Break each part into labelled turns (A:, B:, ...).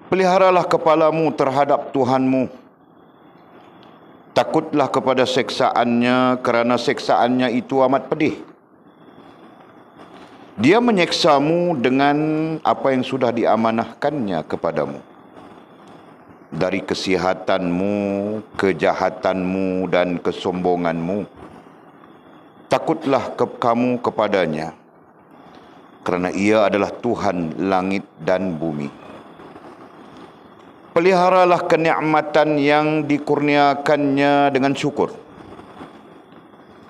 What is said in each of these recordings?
A: Peliharalah kepalamu terhadap Tuhanmu. Takutlah kepada seksaannya, kerana seksaannya itu amat pedih. Dia menyeksamu dengan apa yang sudah diamanahkannya kepadamu. Dari kesihatanmu, kejahatanmu dan kesombonganmu. Takutlah kamu kepadanya, kerana ia adalah Tuhan langit dan bumi. Peliharalah kenikmatan yang dikurniakannya dengan syukur.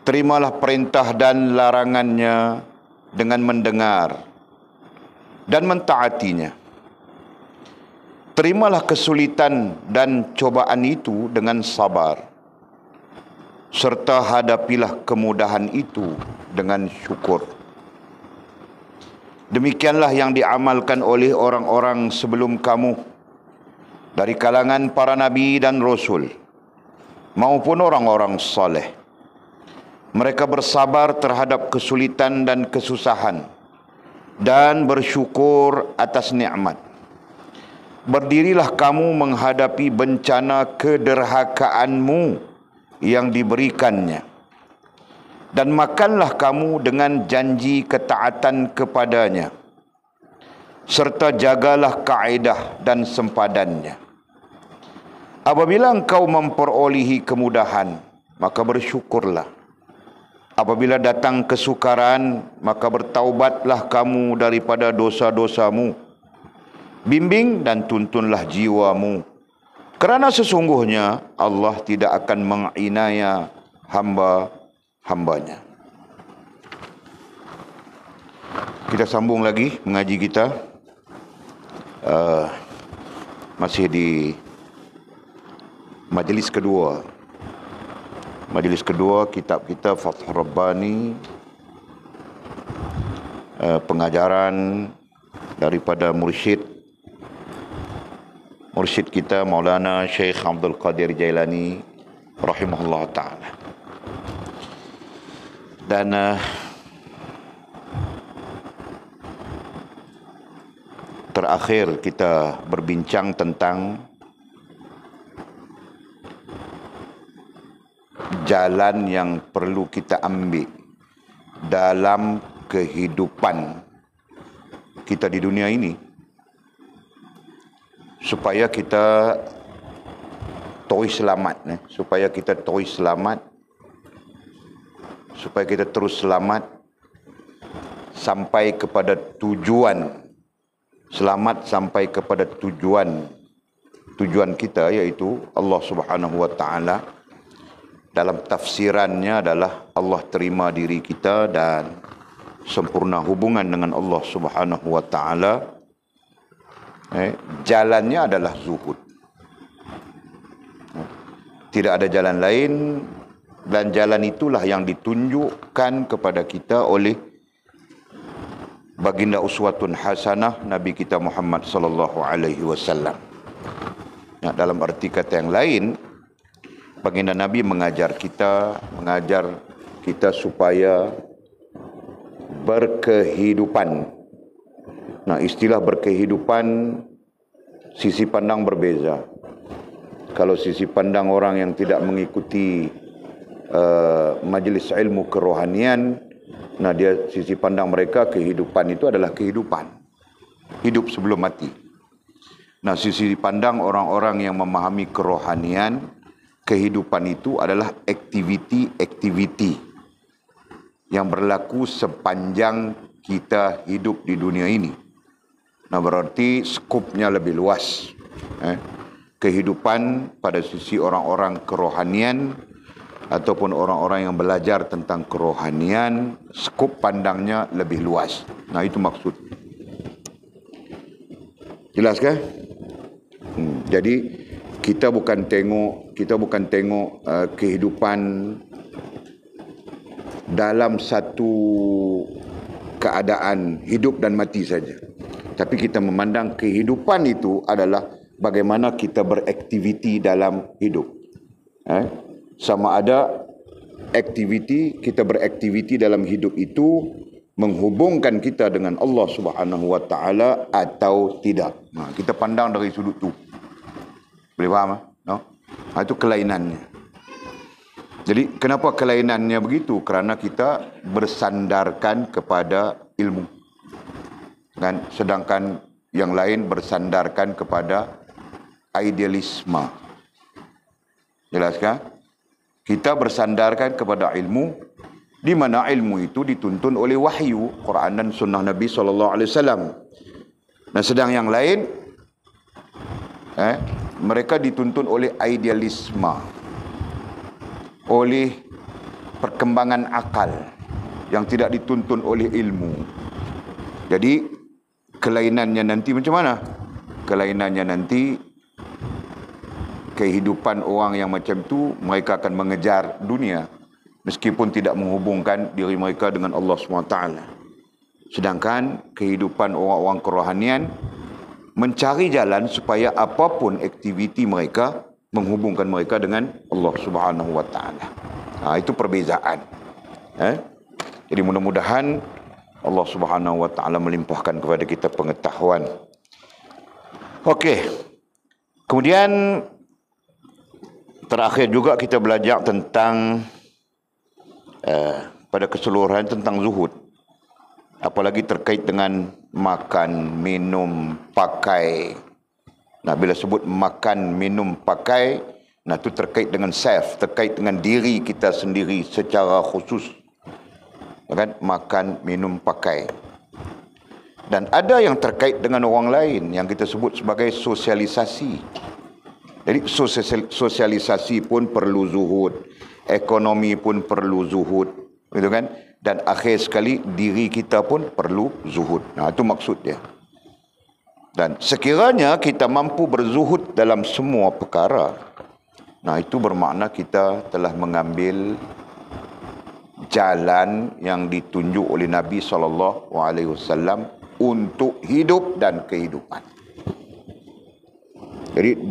A: Terimalah perintah dan larangannya dengan mendengar dan mentaatinya. Terimalah kesulitan dan cobaan itu dengan sabar, serta hadapilah kemudahan itu dengan syukur. Demikianlah yang diamalkan oleh orang-orang sebelum kamu, dari kalangan para nabi dan rasul, maupun orang-orang saleh. Mereka bersabar terhadap kesulitan dan kesusahan, dan bersyukur atas nikmat. Berdirilah kamu menghadapi bencana kederhakaanmu yang diberikannya, dan makanlah kamu dengan janji ketaatan kepadanya, serta jagalah kaedah dan sempadannya. Apabila engkau memperolehi kemudahan, maka bersyukurlah. Apabila datang kesukaran, maka bertaubatlah kamu daripada dosa-dosamu. Bimbing dan tuntunlah jiwamu, kerana sesungguhnya Allah tidak akan menginaya hamba-hambanya. Kita sambung lagi mengaji kita. Masih di majlis kedua. Majlis kedua kitab kita Fathur Rabbani, pengajaran daripada mursyid kita Maulana Syekh Abdul Qadir Jailani rahimahullah ta'ala. Dan terakhir kita berbincang tentang jalan yang perlu kita ambil dalam kehidupan kita di dunia ini, supaya kita supaya kita terus selamat sampai kepada tujuan. Selamat sampai kepada tujuan kita, iaitu Allah Subhanahu wa ta'ala. Dalam tafsirannya adalah Allah terima diri kita dan sempurna hubungan dengan Allah Subhanahu wa ta'ala. Jalannya adalah zuhud. Tidak ada jalan lain, dan jalan itulah yang ditunjukkan kepada kita oleh baginda uswatun hasanah Nabi kita Muhammad sallallahu alaihi wasallam. Dalam arti kata yang lain, baginda Nabi mengajar kita supaya berkehidupan. Istilah berkehidupan, sisi pandang berbeza. Kalau sisi pandang orang yang tidak mengikuti majlis ilmu kerohanian, dia sisi pandang mereka kehidupan itu adalah kehidupan, hidup sebelum mati. Sisi pandang orang-orang yang memahami kerohanian, kehidupan itu adalah aktiviti yang berlaku sepanjang kita hidup di dunia ini. Berarti skopnya lebih luas. Kehidupan pada sisi orang-orang kerohanian ataupun orang-orang yang belajar tentang kerohanian, skop pandangnya lebih luas. Itu maksud. Jelas ke? Jadi kita bukan tengok kehidupan dalam satu keadaan hidup dan mati saja. Tapi kita memandang kehidupan itu adalah bagaimana kita beraktiviti dalam hidup. Sama ada kita beraktiviti dalam hidup itu menghubungkan kita dengan Allah Subhanahu wa taala atau tidak. Kita pandang dari sudut tu. Boleh faham? No? Itu kelainannya. Jadi kenapa kelainannya begitu? Kerana kita bersandarkan kepada ilmu. Kan? Sedangkan yang lain bersandarkan kepada idealisme. Jelas kan? Kita bersandarkan kepada ilmu, di mana ilmu itu dituntun oleh wahyu, Quran dan sunnah Nabi SAW. Nah, sedang yang lain, mereka dituntun oleh idealisme, oleh perkembangan akal yang tidak dituntun oleh ilmu. Jadi, kelainannya nanti macam mana? Kelainannya nanti, kehidupan orang yang macam tu, mereka akan mengejar dunia, meskipun tidak menghubungkan diri mereka dengan Allah SWT. Sedangkan kehidupan orang-orang kerohanian mencari jalan supaya apapun aktiviti mereka menghubungkan mereka dengan Allah SWT. Itu perbezaan. Jadi mudah-mudahan Allah SWT melimpahkan kepada kita pengetahuan. Okey. Kemudian terakhir juga kita belajar tentang pada keseluruhan tentang zuhud, apalagi terkait dengan makan, minum, pakai. Nah, bila sebut makan, minum, pakai, nah itu terkait dengan self, terkait dengan diri kita sendiri secara khusus. Kan? Makan, minum, pakai. Dan ada yang terkait dengan orang lain yang kita sebut sebagai sosialisasi. Jadi sosialisasi pun perlu zuhud, ekonomi pun perlu zuhud, gitu kan? Dan akhir sekali diri kita pun perlu zuhud. Nah, itu maksud dia. Dan sekiranya kita mampu berzuhud dalam semua perkara, nah itu bermakna kita telah mengambil jalan yang ditunjuk oleh Nabi SAW untuk hidup dan kehidupan. Jadi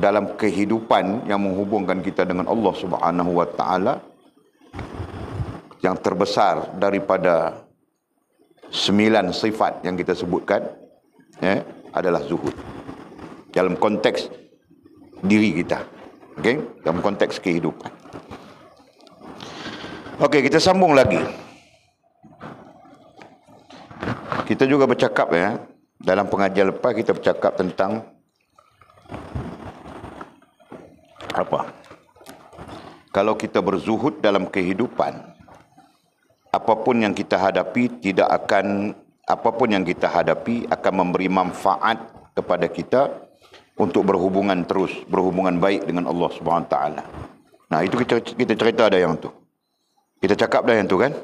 A: dalam kehidupan yang menghubungkan kita dengan Allah Subhanahu wa taala, yang terbesar daripada 9 sifat yang kita sebutkan adalah zuhud. Dalam konteks diri kita. Okey, dalam konteks kehidupan. Okey, kita sambung lagi. Kita juga bercakap dalam pengajian lepas kita bercakap tentang apa? Kalau kita berzuhud dalam kehidupan, apapun yang kita hadapi akan memberi manfaat kepada kita untuk berhubungan baik dengan Allah Subhanahu Wa Taala. Nah, itu kita cerita ada yang tu. Kita cakap dah yang tu kan?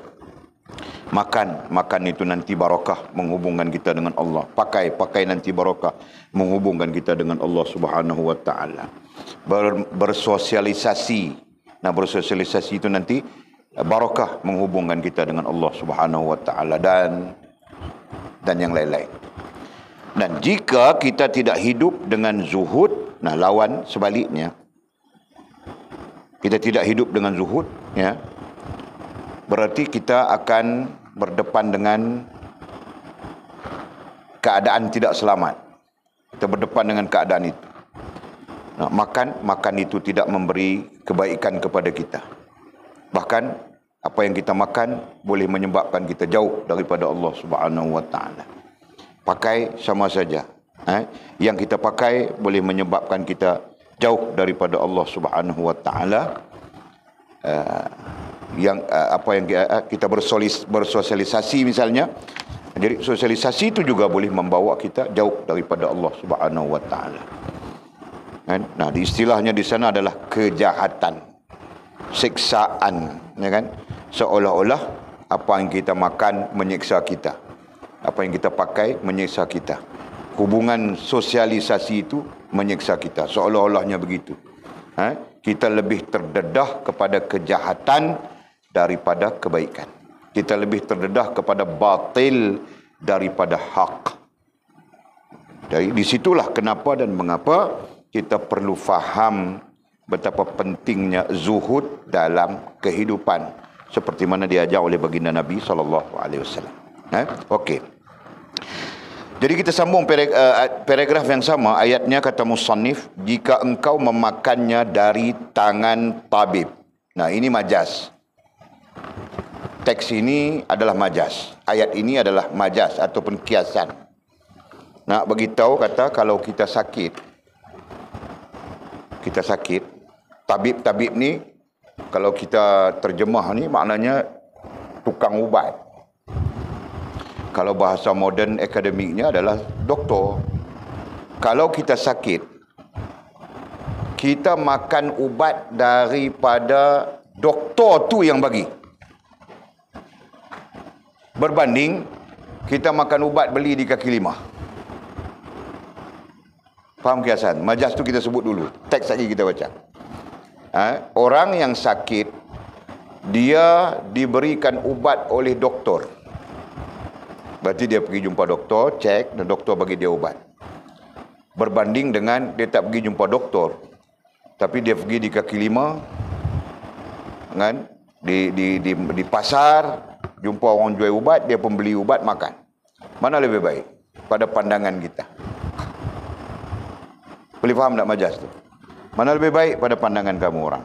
A: Makan itu nanti barakah menghubungkan kita dengan Allah. Pakai nanti barakah menghubungkan kita dengan Allah Subhanahu Wa Taala. Bersosialisasi. Nah, bersosialisasi itu nanti barakah menghubungkan kita dengan Allah Subhanahu Wa Taala dan yang lain-lain. Dan jika kita tidak hidup dengan zuhud, nah lawan sebaliknya. Kita tidak hidup dengan zuhud, berarti kita akan berdepan dengan keadaan tidak selamat. Kita berdepan dengan keadaan itu. Nah, makan itu tidak memberi kebaikan kepada kita. Bahkan apa yang kita makan boleh menyebabkan kita jauh daripada Allah Subhanahu Wa Taala. Pakai sama saja. Yang kita pakai boleh menyebabkan kita jauh daripada Allah Subhanahu Wa Taala. Apa yang kita bersosialisasi misalnya. Jadi sosialisasi itu juga boleh membawa kita jauh daripada Allah Subhanahu Wa Taala. Nah, istilahnya di sana adalah kejahatan, siksaan, kan? Seolah-olah apa yang kita makan menyiksa kita, apa yang kita pakai menyiksa kita. Hubungan sosialisasi itu menyiksa kita, seolah-olahnya begitu. Kita lebih terdedah kepada kejahatan daripada kebaikan. Kita lebih terdedah kepada batil daripada hak. Dari disitulah kenapa dan mengapa kita perlu faham betapa pentingnya zuhud dalam kehidupan, seperti mana diajar oleh baginda Nabi SAW. Okey. Jadi kita sambung paragraf yang sama. Ayatnya kata musannif, jika engkau memakannya dari tangan tabib. Nah, ini majaz. Teks ini adalah majaz. Ayat ini adalah majaz ataupun kiasan. Nak beritahu kata kalau kita sakit, tabib-tabib ni kalau kita terjemah ni maknanya tukang ubat. Kalau bahasa moden akademiknya adalah doktor. Kalau kita sakit, kita makan ubat daripada doktor tu yang bagi. Berbanding kita makan ubat beli di kaki lima. Faham kiasan? Majaz tu kita sebut dulu. Teks lagi kita baca. Orang yang sakit, dia diberikan ubat oleh doktor. Berarti dia pergi jumpa doktor, cek, dan doktor bagi dia ubat. Berbanding dengan dia tak pergi jumpa doktor, tapi dia pergi di kaki lima, kan? Di pasar, jumpa orang jual ubat, dia pun beli ubat, makan. Mana lebih baik pada pandangan kita? Boleh faham tak majaz tu? Mana lebih baik pada pandangan kamu orang?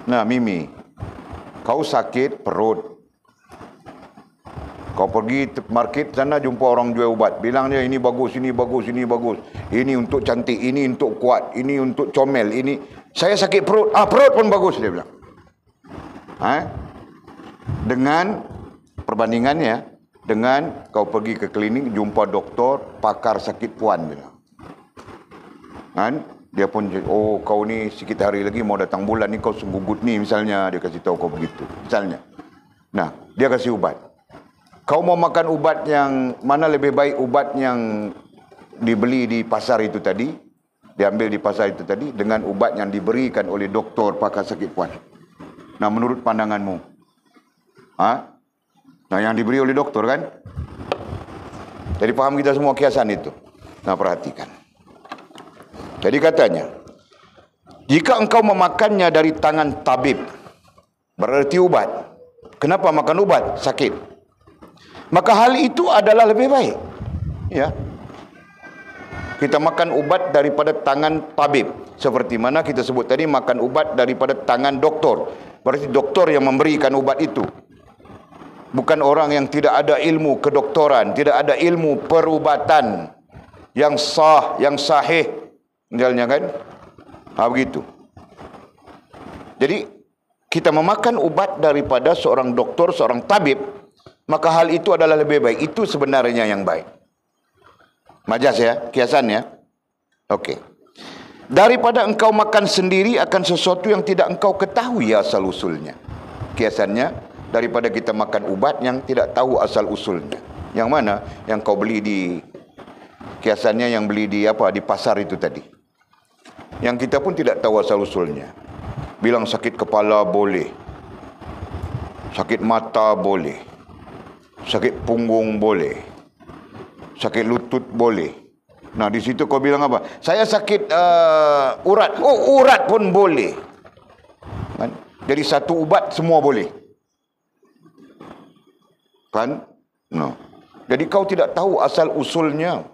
A: Nah, Mimi, kau sakit perut. Kau pergi market sana jumpa orang jual ubat. Bilang dia ini bagus, ini bagus, ini bagus. Ini untuk cantik, ini untuk kuat, ini untuk comel, ini. Saya sakit perut. Perut pun bagus, dia bilang. Dengan perbandingannya, dengan kau pergi ke klinik, jumpa doktor, pakar sakit puan. Bilang. Dia pun, oh kau ni sikit hari lagi mau datang bulan ni, kau senggugut ni misalnya. Dia kasih tahu kau begitu. Misalnya. Nah, dia kasih ubat. Kau mau makan ubat yang mana lebih baik, ubat yang dibeli di pasar itu tadi, diambil di pasar itu tadi, dengan ubat yang diberikan oleh doktor pakar sakit puan. Nah, menurut pandanganmu, nah yang diberi oleh doktor kan? Jadi faham kita semua kiasan itu. Nah, perhatikan. Jadi katanya, jika engkau memakannya dari tangan tabib, berarti ubat. Kenapa makan ubat? Sakit. Maka hal itu adalah lebih baik. Ya. Kita makan ubat daripada tangan tabib. Seperti mana kita sebut tadi, makan ubat daripada tangan doktor. Berarti doktor yang memberikan ubat itu. Bukan orang yang tidak ada ilmu kedoktoran, tidak ada ilmu perubatan yang sah, yang sahih. Misalnya kan? Begitu. Jadi, kita memakan ubat daripada seorang doktor, seorang tabib, maka hal itu adalah lebih baik. Itu sebenarnya yang baik. Majaz ya, kiasan ya. Okey. Daripada engkau makan sendiri akan sesuatu yang tidak engkau ketahui asal usulnya. Kiasannya, daripada kita makan ubat yang tidak tahu asal usulnya. Yang mana? Yang kau beli di, kiasannya yang beli di di pasar itu tadi. Yang kita pun tidak tahu asal usulnya. Bilang sakit kepala boleh. Sakit mata boleh. Sakit punggung boleh. Sakit lutut boleh. Nah, di situ kau bilang apa? Saya sakit urat. Oh, urat pun boleh. Kan? Jadi satu ubat semua boleh. Kan? No. Jadi kau tidak tahu asal usulnya.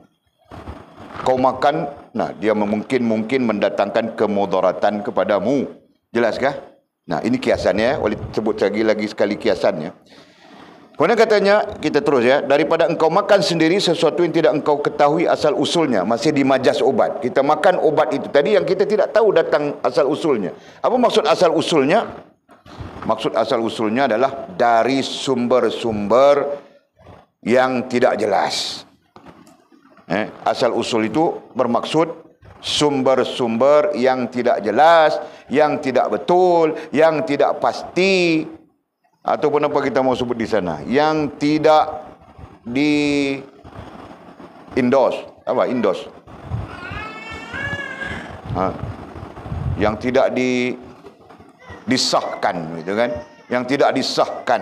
A: Kau makan, nah dia mungkin mendatangkan kemudaratan kepadamu. Jelaskah? Nah, ini kiasannya. Boleh sebut lagi sekali kiasannya. Kemudian katanya, kita terus ya, daripada engkau makan sendiri sesuatu yang tidak engkau ketahui asal usulnya. Masih di majaz obat. Kita makan obat itu tadi yang kita tidak tahu datang asal usulnya. Apa maksud asal usulnya? Maksud asal usulnya adalah dari sumber-sumber yang tidak jelas. Asal usul itu bermaksud sumber-sumber yang tidak jelas, yang tidak betul, yang tidak pasti. Ataupun apa kita mau sebut di sana, yang tidak di endorse, endorse, yang tidak disahkan, gitu kan? Yang tidak disahkan.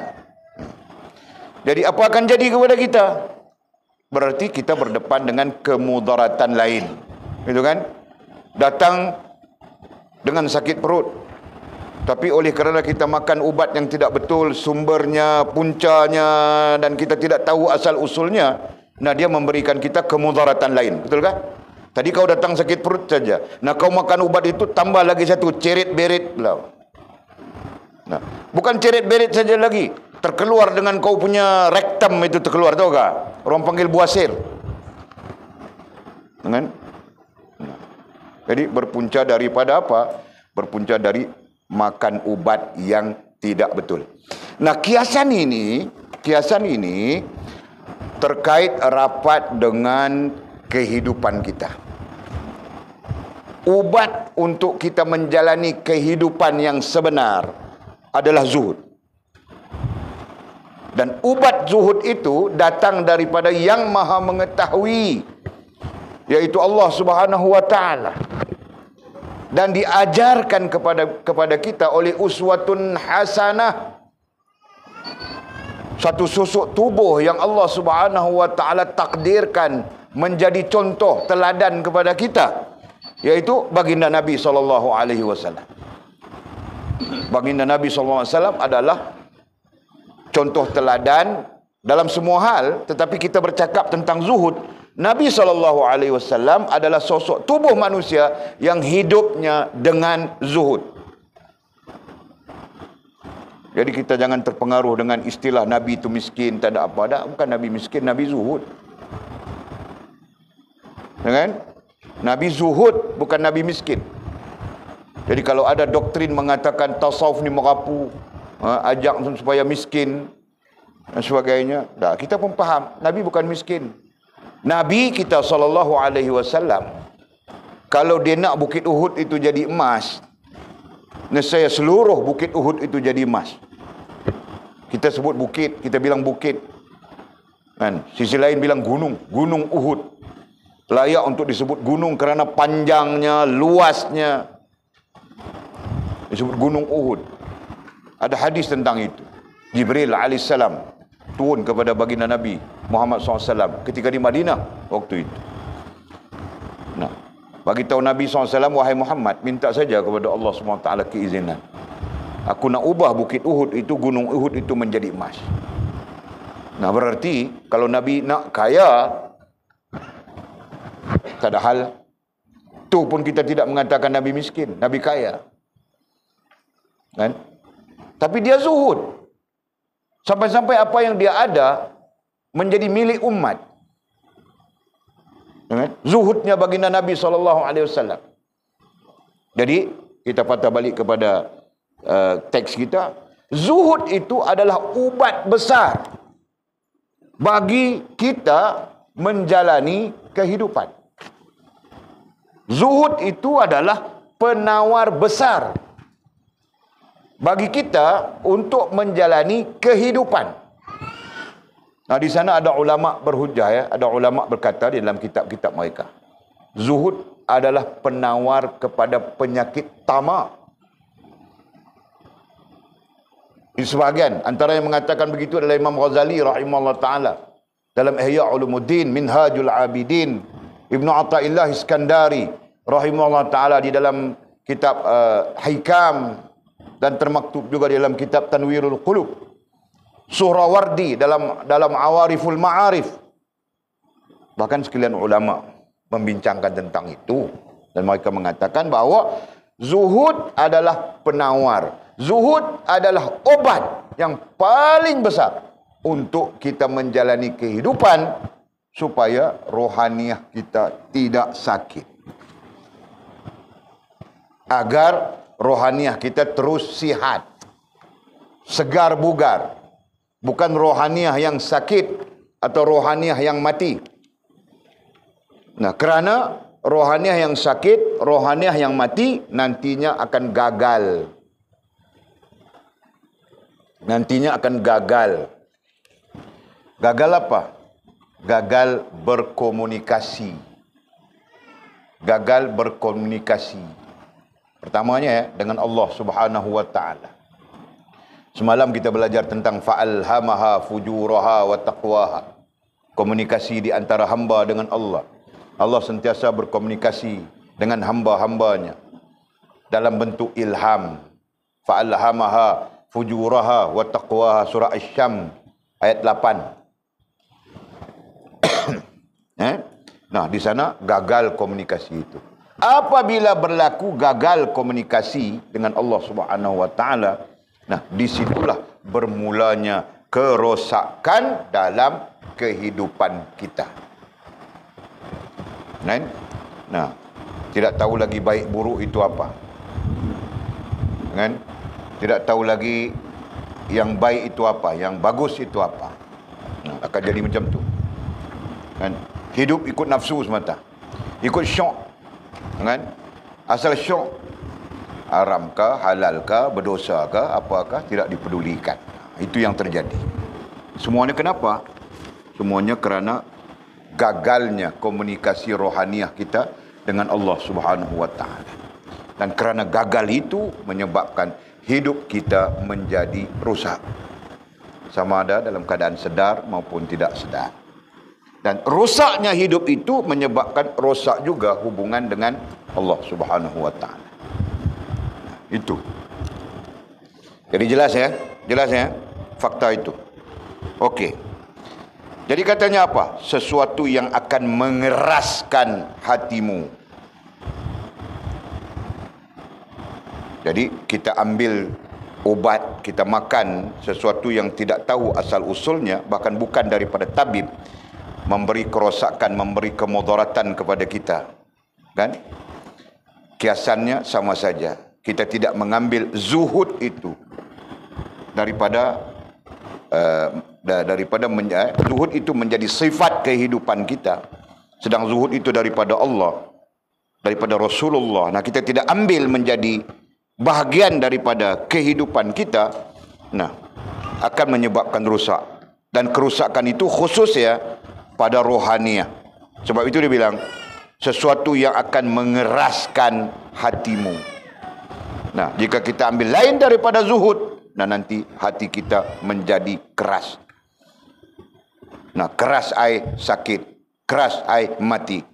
A: Jadi apa akan jadi kepada kita? Berarti kita berdepan dengan kemudaratan lain, gitu kan? Datang dengan sakit perut, Tapi oleh kerana kita makan ubat yang tidak betul, sumbernya, puncanya, dan kita tidak tahu asal usulnya, nah dia memberikan kita kemudaratan lain. Betul kah? Tadi kau datang sakit perut saja. Nah kau makan ubat itu tambah lagi satu, ceret-beret pula. Nah, bukan ceret-beret saja lagi. Terkeluar dengan kau punya rektum itu terkeluar, tahu kah? Orang panggil buasir. Kan? Nah, jadi berpunca daripada apa? Berpunca dari makan ubat yang tidak betul. Nah, kiasan ini terkait rapat dengan kehidupan kita. Ubat untuk kita menjalani kehidupan yang sebenar adalah zuhud. Dan ubat zuhud itu datang daripada yang maha mengetahui, yaitu Allah Subhanahu wa ta'ala. Dan diajarkan kepada kita oleh uswatun hasanah, satu susuk tubuh yang Allah Subhanahu wa ta'ala takdirkan menjadi contoh teladan kepada kita, yaitu baginda Nabi SAW. Baginda Nabi SAW adalah contoh teladan dalam semua hal. Tetapi kita bercakap tentang zuhud, Nabi SAW adalah sosok tubuh manusia yang hidupnya dengan zuhud. Jadi kita jangan terpengaruh dengan istilah Nabi itu miskin, tak ada apa. Tak, bukan Nabi miskin, Nabi zuhud. Kan? Nabi zuhud, bukan Nabi miskin. Jadi kalau ada doktrin mengatakan tasawuf ni merapu, ajak supaya miskin dan sebagainya, dah kita pun faham Nabi bukan miskin. Nabi kita SAW, kalau dia nak Bukit Uhud itu jadi emas, nescaya seluruh Bukit Uhud itu jadi emas. Kita sebut bukit, kita bilang bukit, kan? Sisi lain bilang gunung, Gunung Uhud. Layak untuk disebut gunung kerana panjangnya, luasnya. Disebut Gunung Uhud. Ada hadis tentang itu. Jibril alaihissalam turun kepada baginda Nabi Muhammad SAW ketika di Madinah waktu itu. Nah, bagi tahu Nabi SAW, wahai Muhammad, minta saja kepada Allah SWT keizinan. Aku nak ubah Bukit Uhud itu, Gunung Uhud itu menjadi emas. Nah, berarti kalau Nabi nak kaya, tak ada hal. Tu pun kita tidak mengatakan Nabi miskin, Nabi kaya. Kan? Tapi dia zuhud. Sampai-sampai apa yang dia ada menjadi milik umat. Zuhudnya baginda Nabi SAW. Jadi kita patah balik kepada teks kita. Zuhud itu adalah ubat besar bagi kita menjalani kehidupan. Zuhud itu adalah penawar besar bagi kita untuk menjalani kehidupan. Nah, di sana ada ulama berhujah, ya, ada ulama berkata di dalam kitab-kitab mereka, zuhud adalah penawar kepada penyakit tamak. Di sebahagian antara yang mengatakan begitu adalah Imam Ghazali rahimahullah taala dalam Ihya Ulumuddin, Minhajul Abidin, Ibnu Athaillah Iskandari rahimahullah taala di dalam kitab Hikam, dan termaktub juga di dalam kitab Tanwirul Qulub, Suhrawardi dalam Awariful Ma'arif. Bahkan sekalian ulama membincangkan tentang itu, dan mereka mengatakan bahawa zuhud adalah penawar, zuhud adalah obat yang paling besar untuk kita menjalani kehidupan supaya rohaniah kita tidak sakit, agar rohaniah kita terus sihat, segar bugar. Bukan rohaniah yang sakit atau rohaniah yang mati. Nah, kerana rohaniah yang sakit, rohaniah yang mati nantinya akan gagal. Nantinya akan gagal. Gagal apa? Gagal berkomunikasi. Gagal berkomunikasi. Pertamanya, ya, dengan Allah Subhanahu wa ta'ala. Semalam kita belajar tentang fa'alhamaha fujuraha wa taqwaha. Komunikasi di antara hamba dengan Allah. Allah sentiasa berkomunikasi dengan hamba-hambanya dalam bentuk ilham. fa'alhamaha fujuraha wa taqwaha, surah Asy-Syams ayat 8. Nah, di sana gagal komunikasi itu. Apabila berlaku gagal komunikasi dengan Allah Subhanahu wa taala, nah disitulah bermulanya kerosakan dalam kehidupan kita. Nah, tidak tahu lagi baik buruk itu apa. Kan? Tidak tahu lagi yang baik itu apa, yang bagus itu apa. Nah, akan jadi macam tu. Kan? Hidup ikut nafsu semata. Ikut syok. Kan? Asal syok, haramkah, halalkah, berdosakah, apakah, tidak dipedulikan. Itu yang terjadi. Semuanya kenapa? Semuanya kerana gagalnya komunikasi rohaniah kita dengan Allah Subhanahu wa taala. Dan kerana gagal itu menyebabkan hidup kita menjadi rusak. Sama ada dalam keadaan sedar maupun tidak sedar. Dan rusaknya hidup itu menyebabkan rosak juga hubungan dengan Allah Subhanahu wa taala. Itu. Jadi jelas ya? Jelas ya? Fakta itu. Okey. Jadi katanya apa? Sesuatu yang akan mengeraskan hatimu. Jadi kita ambil obat, kita makan sesuatu yang tidak tahu asal usulnya, bahkan bukan daripada tabib, memberi kerosakan, memberi kemudaratan kepada kita. Kan? Kiasannya sama saja. Kita tidak mengambil zuhud itu daripada zuhud itu menjadi sifat kehidupan kita. Sedang zuhud itu daripada Allah, daripada Rasulullah. Nah, kita tidak ambil menjadi bahagian daripada kehidupan kita. Nah, akan menyebabkan rusak. Dan kerusakan itu khusus ya pada rohaniah. Sebab itu dia bilang sesuatu yang akan mengeraskan hatimu. Nah, jika kita ambil lain daripada zuhud, nah nanti hati kita menjadi keras. Nah, keras ai sakit, keras ai mati.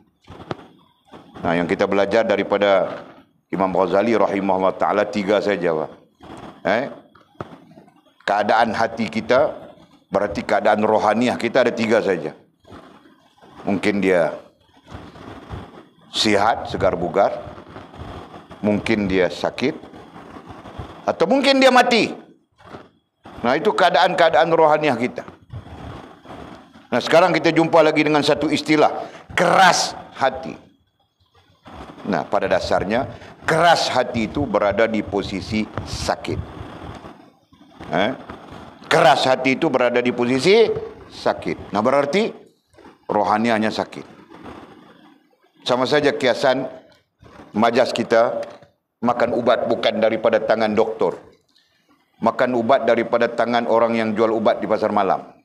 A: Nah, yang kita belajar daripada Imam Ghazali rahimahullah ta'ala 3 saja, Pak. Keadaan hati kita, berarti keadaan rohaniah kita ada 3 saja. Mungkin dia sihat, segar bugar. Mungkin dia sakit. Atau mungkin dia mati. Nah, itu keadaan-keadaan rohaniah kita. Nah, sekarang kita jumpa lagi dengan satu istilah, keras hati. Nah, pada dasarnya keras hati itu berada di posisi sakit. Keras hati itu berada di posisi sakit. Nah, berarti rohaniahnya sakit. Sama saja kiasan majas kita makan ubat bukan daripada tangan doktor. Makan ubat daripada tangan orang yang jual ubat di pasar malam.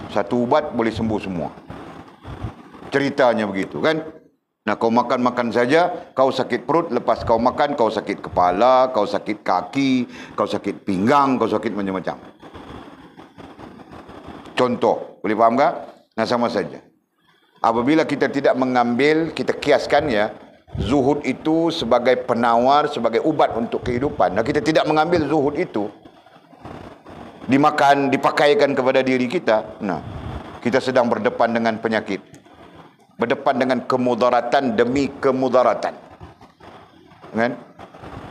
A: Satu ubat boleh sembuh semua. Ceritanya begitu kan? Nah, kau makan-makan saja, kau sakit perut, lepas kau makan, kau sakit kepala, kau sakit kaki, kau sakit pinggang, kau sakit macam-macam. Contoh, boleh faham tak? Nah, sama saja. Apabila kita tidak mengambil, kita kiaskan ya, zuhud itu sebagai penawar, sebagai ubat untuk kehidupan. Nah, kita tidak mengambil zuhud itu, dimakan, dipakaikan kepada diri kita. Nah, kita sedang berdepan dengan penyakit. Berdepan dengan kemudaratan demi kemudaratan. Kan?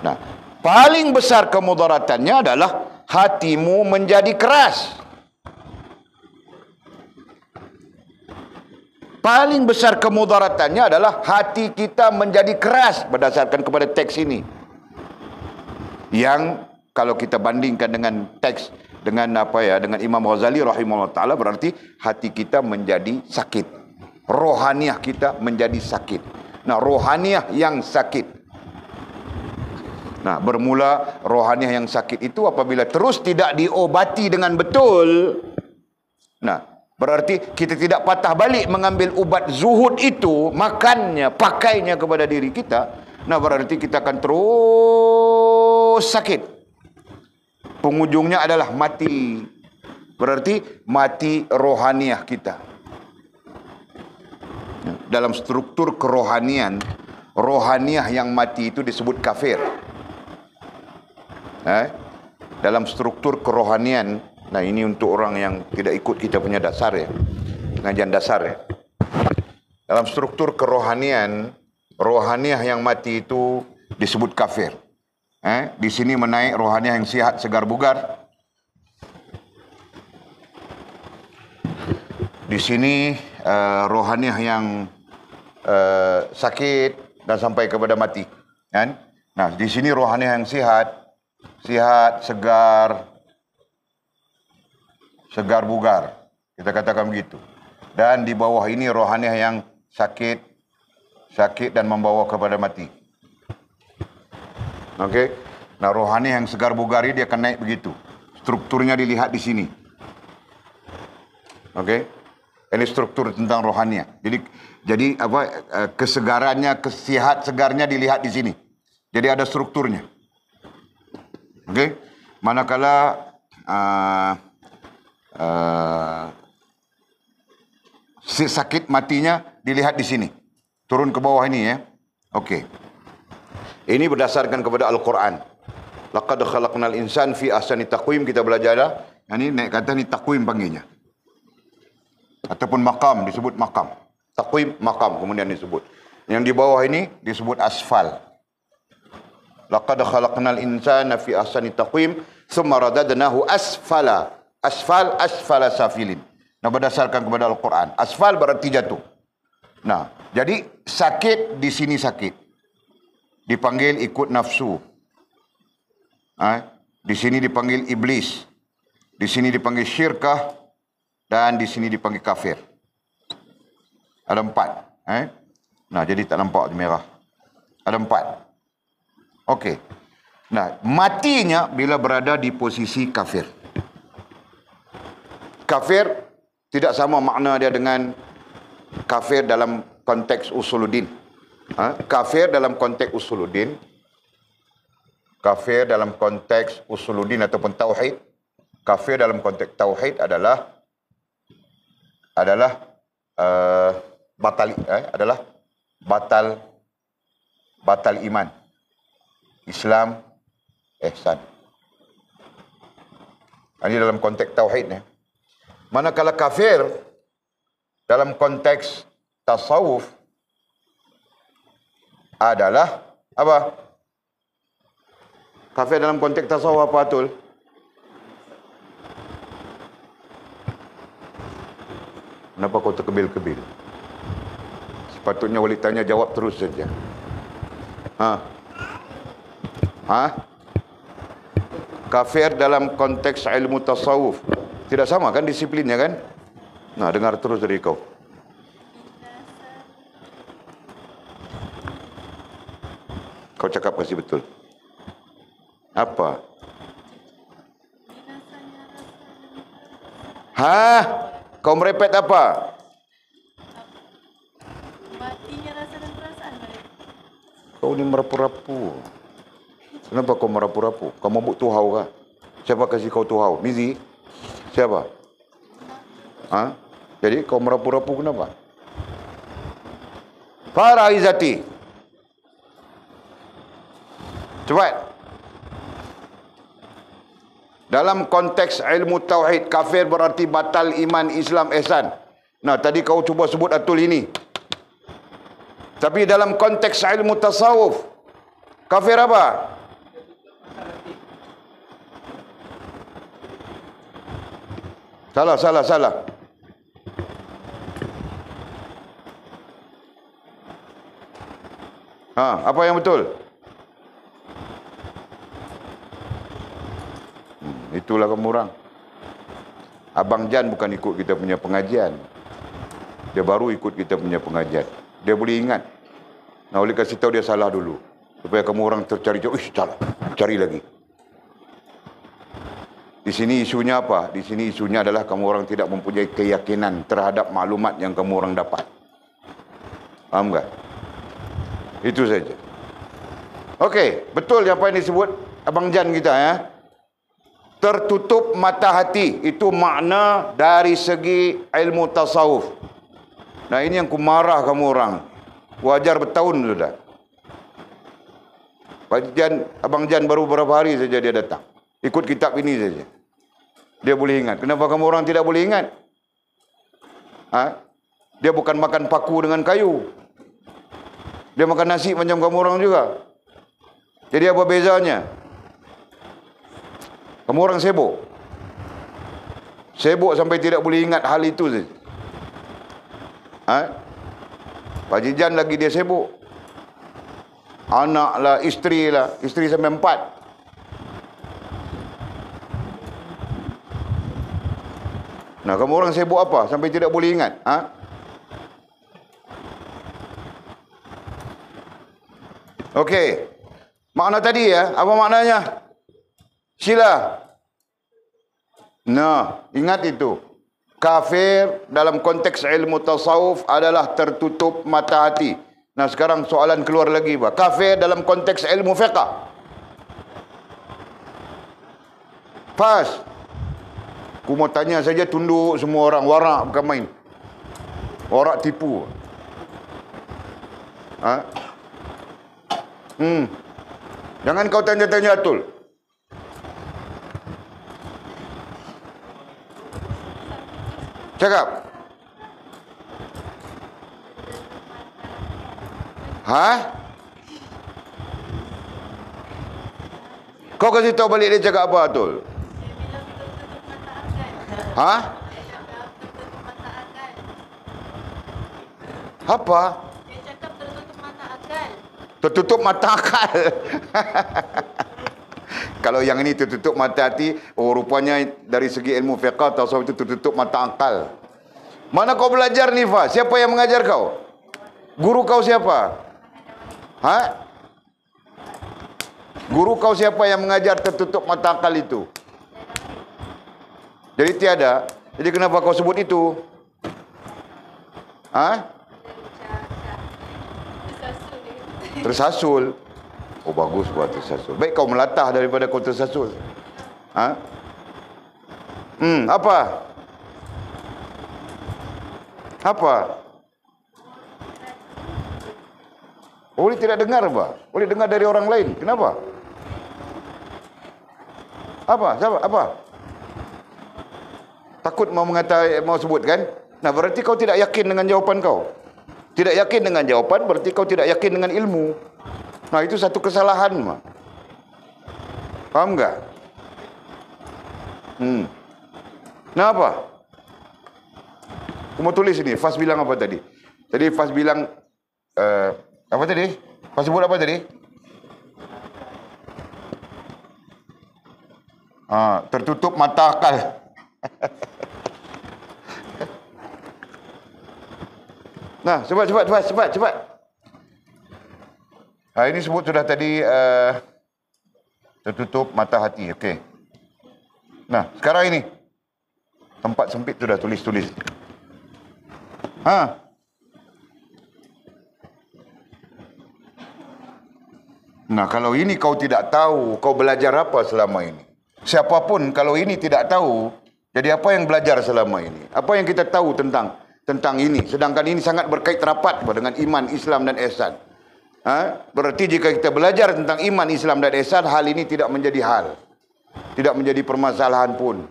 A: Nah, paling besar kemudaratannya adalah hatimu menjadi keras. Paling besar kemudaratannya adalah hati kita menjadi keras berdasarkan kepada teks ini. Yang kalau kita bandingkan dengan teks dengan dengan Imam Ghazali rahimahullah taala, berarti hati kita menjadi sakit. Rohaniah kita menjadi sakit. Nah, rohaniah yang sakit. Nah, bermula rohaniah yang sakit itu apabila terus tidak diobati dengan betul. Nah, berarti kita tidak patah balik mengambil ubat zuhud itu, makannya, pakainya kepada diri kita. Nah, berarti kita akan terus sakit. Penghujungnya adalah mati. Berarti mati rohaniah kita. Dalam struktur kerohanian, rohaniah yang mati itu disebut kafir. Dalam struktur kerohanian, nah ini untuk orang yang tidak ikut kita punya dasar ya, pengajian dasar ya. Dalam struktur kerohanian, rohaniah yang mati itu disebut kafir. Di sini menaik rohaniah yang sihat, segar, bugar. Di sini rohaniah yang sakit dan sampai kepada mati. Kan? Nah, di sini rohaniah yang sihat, segar, bugar. Kita katakan begitu. Dan di bawah ini rohaniah yang sakit dan membawa kepada mati. Okey. Nah, rohani yang segar bugar ini dia akan naik begitu. Strukturnya dilihat di sini. Okey. Ini struktur tentang rohaniah. Jadi apa kesegarannya, segarnya dilihat di sini. Jadi ada strukturnya. Okey. Manakala sakit matinya dilihat di sini. Turun ke bawah ini ya. Okey. Ini berdasarkan kepada Al-Quran. Laqad khalaqnal insan fi ahsani taqwim, kita belajar dah. Ini naik kata ni taqwim panggilnya. Ataupun maqam, disebut maqam. Taqwim, maqam kemudian disebut. Yang di bawah ini disebut asfal. Laqad khalaqnal insana fi ahsani taqwim, thumma radadnahu asfala. Asfala safilin. Nah, berdasarkan kepada Al-Quran. Asfal berarti jatuh. Nah, jadi sakit di sini sakit. Dipanggil ikut nafsu. Di sini dipanggil iblis. Di sini dipanggil syirkah. Dan di sini dipanggil kafir. Ada 4. Nah, jadi tak nampak merah. Ada 4. Okey. Nah, matinya bila berada di posisi kafir. Kafir tidak sama makna dia dengan kafir dalam konteks usuluddin. Kafir dalam konteks usuluddin, ataupun tauhid. Kafir dalam konteks tauhid adalah batal iman, Islam, ihsan. Ini dalam konteks tauhid ya. Manakala kafir dalam konteks tasawuf adalah apa? Kafir dalam konteks tasawuf apa betul? Kenapa kau terkebil-kebil? Sepatutnya wali tanya jawab terus saja. Kafir dalam konteks ilmu tasawuf tidak sama kan disiplinnya kan? Nah, dengar terus dari kau. Kau cakap kasih betul. Apa? Kau merepet apa?
B: Matinya rasa dan perasaan.
A: Kau ni merapu-rapu. Kenapa kau merapu-rapu? Kau mabuk tuhau kah? Siapa kasih kau tuhau? Mizi? Siapa? Jadi kau merapu-rapu kenapa? Para izati. Cepat. Dalam konteks ilmu tauhid, kafir berarti batal iman, Islam, ihsan. Nah, tadi kau cuba sebut atul ini. Tapi dalam konteks ilmu tasawuf, kafir apa? Salah. Apa yang betul? Itulah kamu orang. Abang Jan bukan ikut kita punya pengajian. Dia baru ikut kita punya pengajian. Dia boleh ingat. Nah, boleh kasih tahu dia salah dulu. Supaya kamu orang tercari, salah. Cari lagi. Di sini isunya apa? Di sini isunya adalah kamu orang tidak mempunyai keyakinan terhadap maklumat yang kamu orang dapat. Faham tak? Itu saja. Okey, betul apa yang disebut Abang Jan kita ya. Tertutup mata hati, itu makna dari segi ilmu tasawuf. Nah, ini yang ku marah kamu orang. Wajar bertahun sudah. Pak Jan, Abang Jan baru beberapa hari saja dia datang. Ikut kitab ini saja. Dia boleh ingat. Kenapa kamu orang tidak boleh ingat? Dia bukan makan paku dengan kayu. Dia makan nasi macam kamu orang juga. Jadi apa bezanya? Kamu orang sibuk. Sibuk sampai tidak boleh ingat hal itu saja. Pak Jan lagi dia sibuk. Anak lah, isteri lah. Isteri sampai 4. Nah, kamu orang sibuk apa sampai tidak boleh ingat? Okey. Makna tadi ya, apa maknanya? Sila. Nah, ingat itu. Kafir dalam konteks ilmu tasawuf adalah tertutup mata hati. Nah, sekarang soalan keluar lagi, Pak. Kafir dalam konteks ilmu fiqh. Pas. Aku mau tanya saja, tunduk semua orang. Warak bukan main. Warak tipu. Jangan kau tanya-tanya Atul. Cakap. Kau kasih tahu balik dia cakap apa Atul? Apa?
B: Dia cakap tertutup mata akal.
A: Tertutup mata akal. Kalau yang ini tertutup mata hati, rupanya dari segi ilmu fiqh tasawuf itu tertutup mata akal. Mana kau belajar ni, Fa? Siapa yang mengajar kau? Guru kau siapa? Guru kau siapa yang mengajar tertutup mata akal itu? Jadi tiada. Jadi kenapa kau sebut itu? Tersasul. Oh, bagus buat tersasul. Baik kau melatah daripada kau tersasul. Apa? Apa? Boleh tidak dengar, Pak? Boleh dengar dari orang lain. Kenapa? Apa? Siapa? Apa? Takut mau mau sebut kan? Nah, berarti kau tidak yakin dengan jawapan kau. Tidak yakin dengan jawapan berarti kau tidak yakin dengan ilmu. Nah, itu satu kesalahan, Mak. Faham enggak? Nah, apa? Aku mau tulis ini. Fas bilang apa tadi? Tadi Fas bilang apa tadi? Fas sebut apa tadi? Tertutup mata akal. Nah, cepat. Ini sebut sudah tadi tertutup mata hati. Okey. Nah, sekarang ini tempat sempit sudah tulis. Nah, kalau ini kau tidak tahu, kau belajar apa selama ini? Siapapun kalau ini tidak tahu, jadi apa yang belajar selama ini? Apa yang kita tahu tentang ini? Sedangkan ini sangat berkait rapat dengan iman, Islam dan ihsan. Berarti jika kita belajar tentang iman, Islam dan ihsan, hal ini tidak menjadi hal. Tidak menjadi permasalahan pun.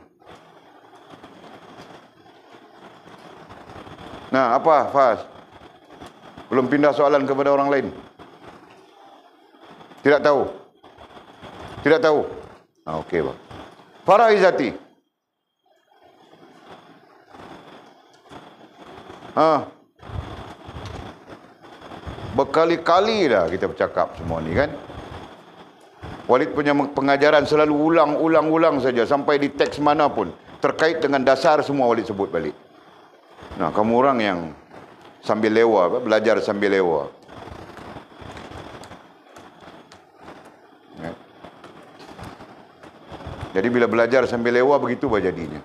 A: Nah, apa, Fas? Belum pindah soalan kepada orang lain? Tidak tahu? Tidak tahu? Okey, Bang. Faraizati. Berkali-kali dah kita bercakap semua ni kan. Walid punya pengajaran selalu ulang saja sampai di teks mana pun terkait dengan dasar semua Walid sebut balik. Nah, kamu orang yang sambil lewa, belajar sambil lewa. Jadi bila belajar sambil lewa begitu jadinya.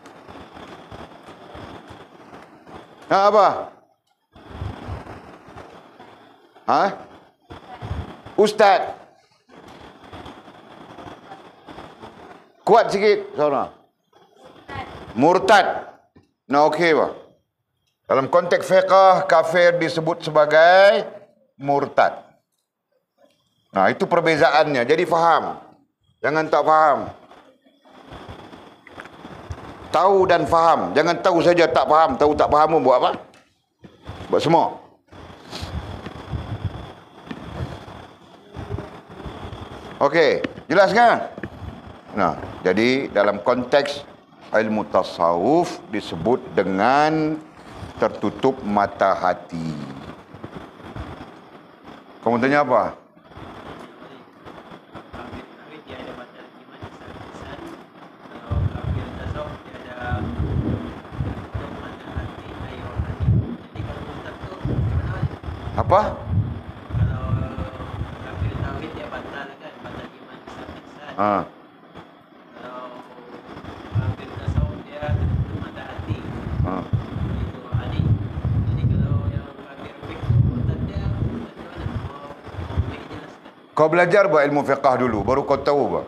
A: Apa? Ustaz. Kuat sikit suara. Murtad. Nah, okey, Pak. Dalam konteks fiqh, kafir disebut sebagai murtad. Nah, itu perbezaannya. Jadi faham. Jangan tak faham. Tahu dan faham. Jangan tahu saja tak faham. Tahu tak faham buat apa? Buat semua. Okey, jelas kan? Nah, jadi dalam konteks ilmu tasawuf disebut dengan tertutup mata hati. Kamu tanya apa? Apa? Ah. Kau belajar buat ilmu fiqah dulu, baru kau tahu bah.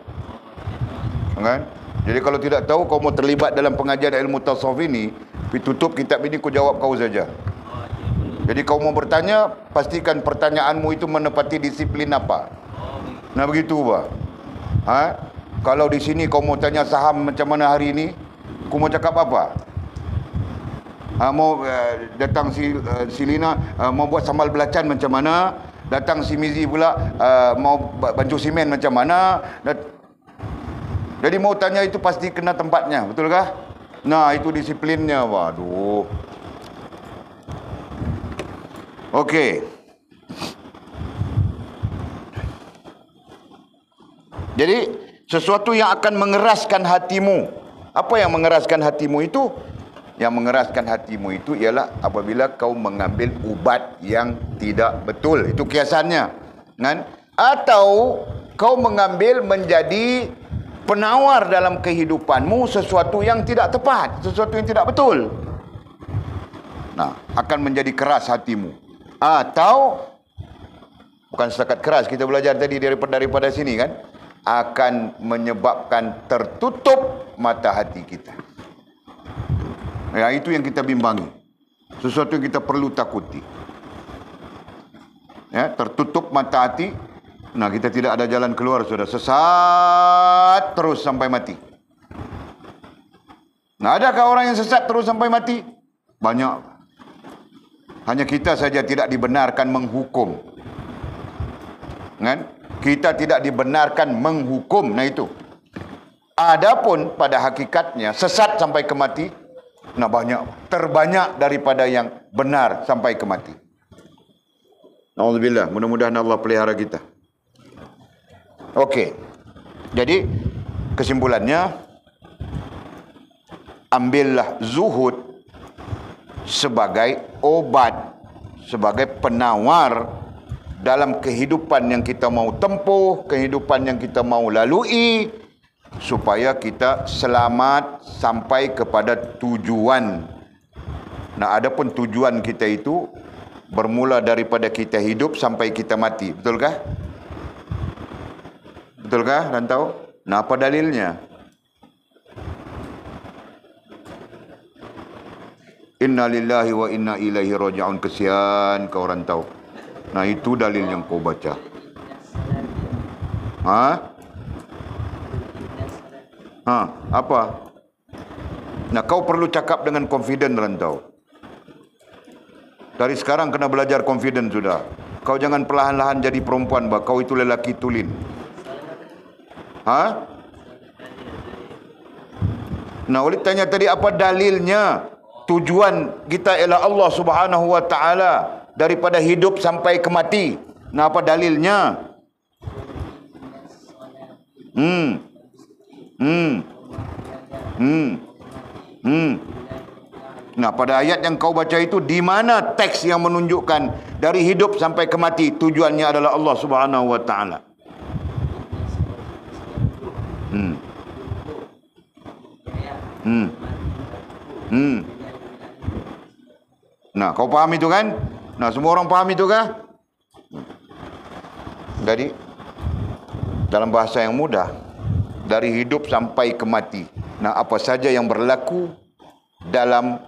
A: Kan? Jadi kalau tidak tahu kau mau terlibat dalam pengajian ilmu tasawuf ini, tutup kitab ini kau jawab kau saja. Jadi kau mau bertanya, pastikan pertanyaanmu itu menepati disiplin apa. Nah begitu bah. Ha? Kalau di sini kau mau tanya saham macam mana hari ini, kau mau cakap apa? Mau datang si Lina mau buat sambal belacan macam mana? Datang si Mizi pula mau bancu simen macam mana? Jadi mau tanya itu pasti kena tempatnya, betul kah? Nah, itu disiplinnya. Waduh. Okey. Jadi sesuatu yang akan mengeraskan hatimu. Apa yang mengeraskan hatimu itu? Yang mengeraskan hatimu itu ialah apabila kau mengambil ubat yang tidak betul. Itu kiasannya. Kan? Atau kau mengambil menjadi penawar dalam kehidupanmu sesuatu yang tidak tepat, sesuatu yang tidak betul. Nah, akan menjadi keras hatimu. Atau bukan setakat keras, kita belajar tadi daripada sini kan, akan menyebabkan tertutup mata hati kita. Ya, itu yang kita bimbangi. Sesuatu yang kita perlu takuti. Ya, tertutup mata hati. Nah, kita tidak ada jalan keluar, sudah sesat terus sampai mati. Nah, adakah orang yang sesat terus sampai mati? Banyak. Hanya kita saja tidak dibenarkan menghukum. Kan? Kita tidak dibenarkan menghukum. Nah itu. Adapun pada hakikatnya sesat sampai ke mati, nah banyak, terbanyak daripada yang benar sampai ke mati. Nauzubillah, mudah-mudahan Allah pelihara kita. Okey. Jadi kesimpulannya, ambillah zuhud sebagai obat, sebagai penawar dalam kehidupan yang kita mau tempuh, kehidupan yang kita mau lalui, supaya kita selamat sampai kepada tujuan. Nah, adapun tujuan kita itu bermula daripada kita hidup sampai kita mati. Betulkah? Betulkah? Dan tahu? Nah, apa dalilnya? Inna lillahi wa inna ilaihi raji'un. Kesian kau rantau. Nah, itu dalil yang kau baca. Apa? Nah, kau perlu cakap dengan confident rantau. Dari sekarang kena belajar confident sudah. Kau jangan perlahan-lahan jadi perempuan, bah. Kau itu lelaki tulin. Nah, oleh tanya tadi apa dalilnya? Tujuan kita ialah Allah Subhanahu wa taala daripada hidup sampai ke mati. Nah, apa dalilnya? Nah, pada ayat yang kau baca itu, di mana teks yang menunjukkan dari hidup sampai ke mati tujuannya adalah Allah Subhanahu wa taala? Nah, kau paham itu kan? Nah, semua orang paham itu kah? Jadi, dalam bahasa yang mudah, dari hidup sampai ke mati. Nah, apa saja yang berlaku dalam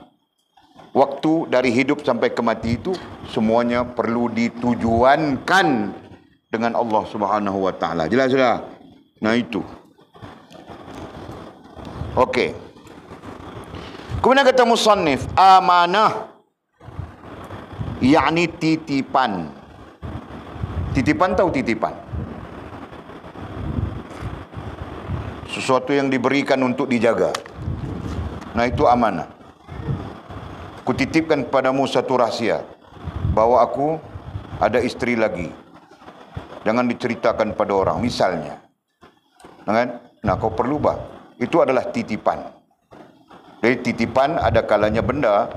A: waktu dari hidup sampai ke mati itu, semuanya perlu ditujuankan dengan Allah Subhanahu wa taala. Jelas sudah? Nah itu. Okey. Kemudian kata musannif, amanah yakni titipan. Titipan tahu titipan? Sesuatu yang diberikan untuk dijaga. Nah itu amanah. Kutitipkan kepadamu satu rahsia, bahwa aku ada isteri lagi. Jangan diceritakan pada orang, misalnya. Nah kau perlu bah. Itu adalah titipan. Jadi titipan ada kalanya benda,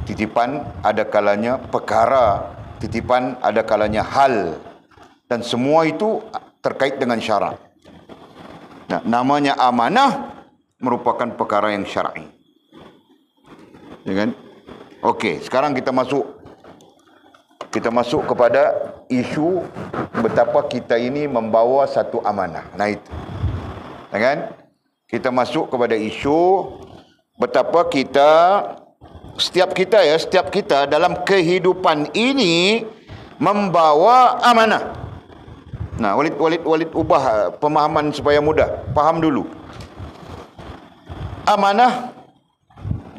A: titipan ada kalanya perkara, titipan ada kalanya hal. Dan semua itu terkait dengan syarak. Nah, namanya amanah merupakan perkara yang syar'i. Ya kan? Okey, sekarang kita masuk kepada isu betapa kita ini membawa satu amanah. Nah itu. Ya kan? Kita masuk kepada isu betapa setiap kita dalam kehidupan ini membawa amanah. Nah, Walid ubah pemahaman supaya mudah. Faham dulu. Amanah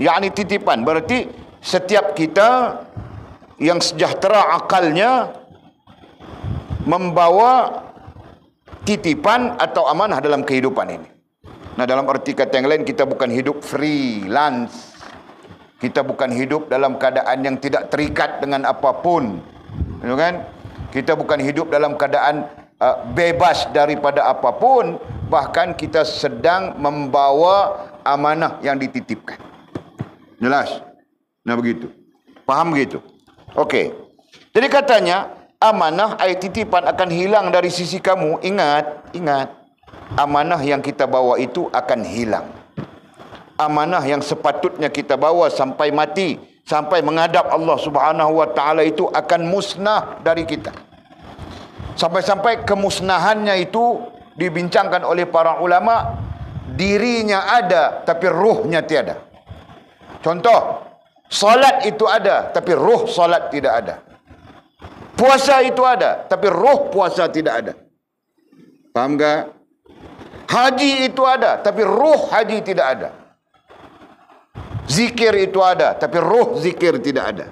A: yakni titipan. Berarti setiap kita yang sejahtera akalnya membawa titipan atau amanah dalam kehidupan ini. Nah, dalam arti kata yang lain, kita bukan hidup freelance. Kita bukan hidup dalam keadaan yang tidak terikat dengan apapun. You kan? Kita bukan hidup dalam keadaan bebas daripada apapun. Bahkan kita sedang membawa amanah yang dititipkan. Jelas? Nah begitu. Faham begitu? Okey. Jadi katanya, amanah titipan akan hilang dari sisi kamu. Ingat. Amanah yang kita bawa itu akan hilang. Amanah yang sepatutnya kita bawa sampai mati, sampai menghadap Allah Subhanahu wa taala itu akan musnah dari kita. Sampai-sampai kemusnahannya itu dibincangkan oleh para ulama, dirinya ada tapi ruhnya tiada. Contoh, salat itu ada tapi ruh salat tidak ada. Puasa itu ada tapi ruh puasa tidak ada. Faham tak? Haji itu ada tapi ruh haji tidak ada. Zikir itu ada tapi ruh zikir tidak ada.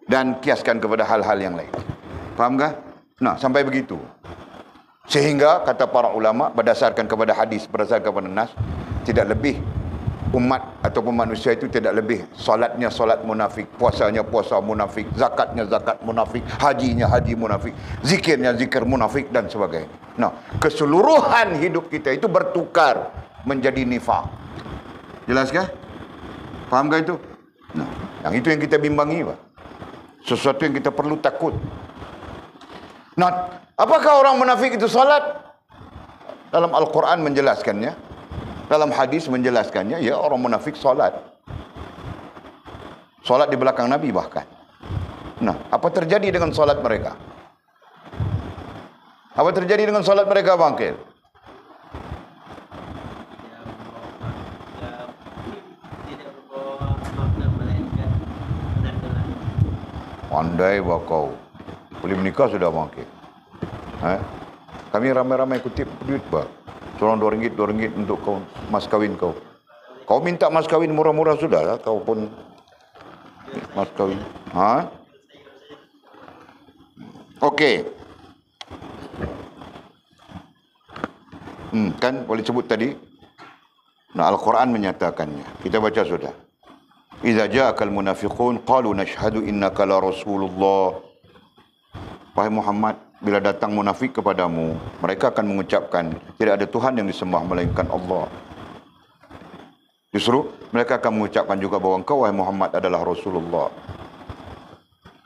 A: Dan kiaskan kepada hal-hal yang lain. Faham tak? Nah, sampai begitu. Sehingga kata para ulama, berdasarkan kepada hadis, berdasarkan kepada nas, tidak lebih umat ataupun manusia itu tidak lebih solatnya solat munafik, puasanya puasa munafik, zakatnya zakat munafik, hajinya haji munafik, zikirnya zikir munafik dan sebagainya. Nah, keseluruhan hidup kita itu bertukar menjadi nifaq. Jelaskah? Fahamkah itu? Nah, yang itu yang kita bimbangi, Pak. Sesuatu yang kita perlu takut. Nah, apakah orang munafik itu salat? Dalam Al-Quran menjelaskannya. Dalam hadis menjelaskannya, ya orang munafik solat. Solat di belakang Nabi bahkan. Nah, apa terjadi dengan solat mereka? Apa terjadi dengan solat mereka, Bangkil? Pandai bakau. Boleh menikah sudah, Bangkil. Kami ramai-ramai kutip duit, Pak. Seorang RM2 untuk kau mas kawin kau. Kau minta mas kawin murah-murah sudah lah. Kau pun mas kawin. Okey. Kan boleh sebut tadi. Nah, Al-Quran menyatakannya. Kita baca sudah. Idza ja'akal munafiqun qalu nashhadu innaka la rasulullah. Wahai Muhammad, bila datang munafik kepadamu, mereka akan mengucapkan, tidak ada Tuhan yang disembah melainkan Allah. Justru mereka akan mengucapkan juga bahawa engkau, wahai Muhammad, adalah Rasulullah.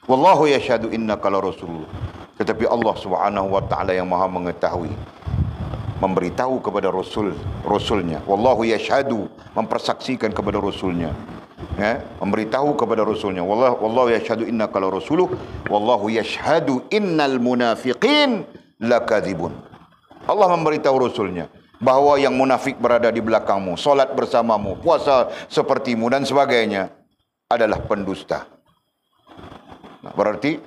A: Wallahu yashhadu innaka la rasulullah. Tetapi Allah Subhanahu wa taala yang Maha mengetahui, memberitahu kepada rasulnya. Wallahu yashhadu, mempersaksikan kepada rasulnya. Memberitahu kepada rasulnya, wallahu yashhadu innaka la rasuluh, wallahu yashhadu innal munafiqin lakadzibun. Allah memberitahu rasulnya bahawa yang munafik berada di belakangmu, solat bersamamu, puasa sepertimu dan sebagainya adalah pendusta. Nah, berarti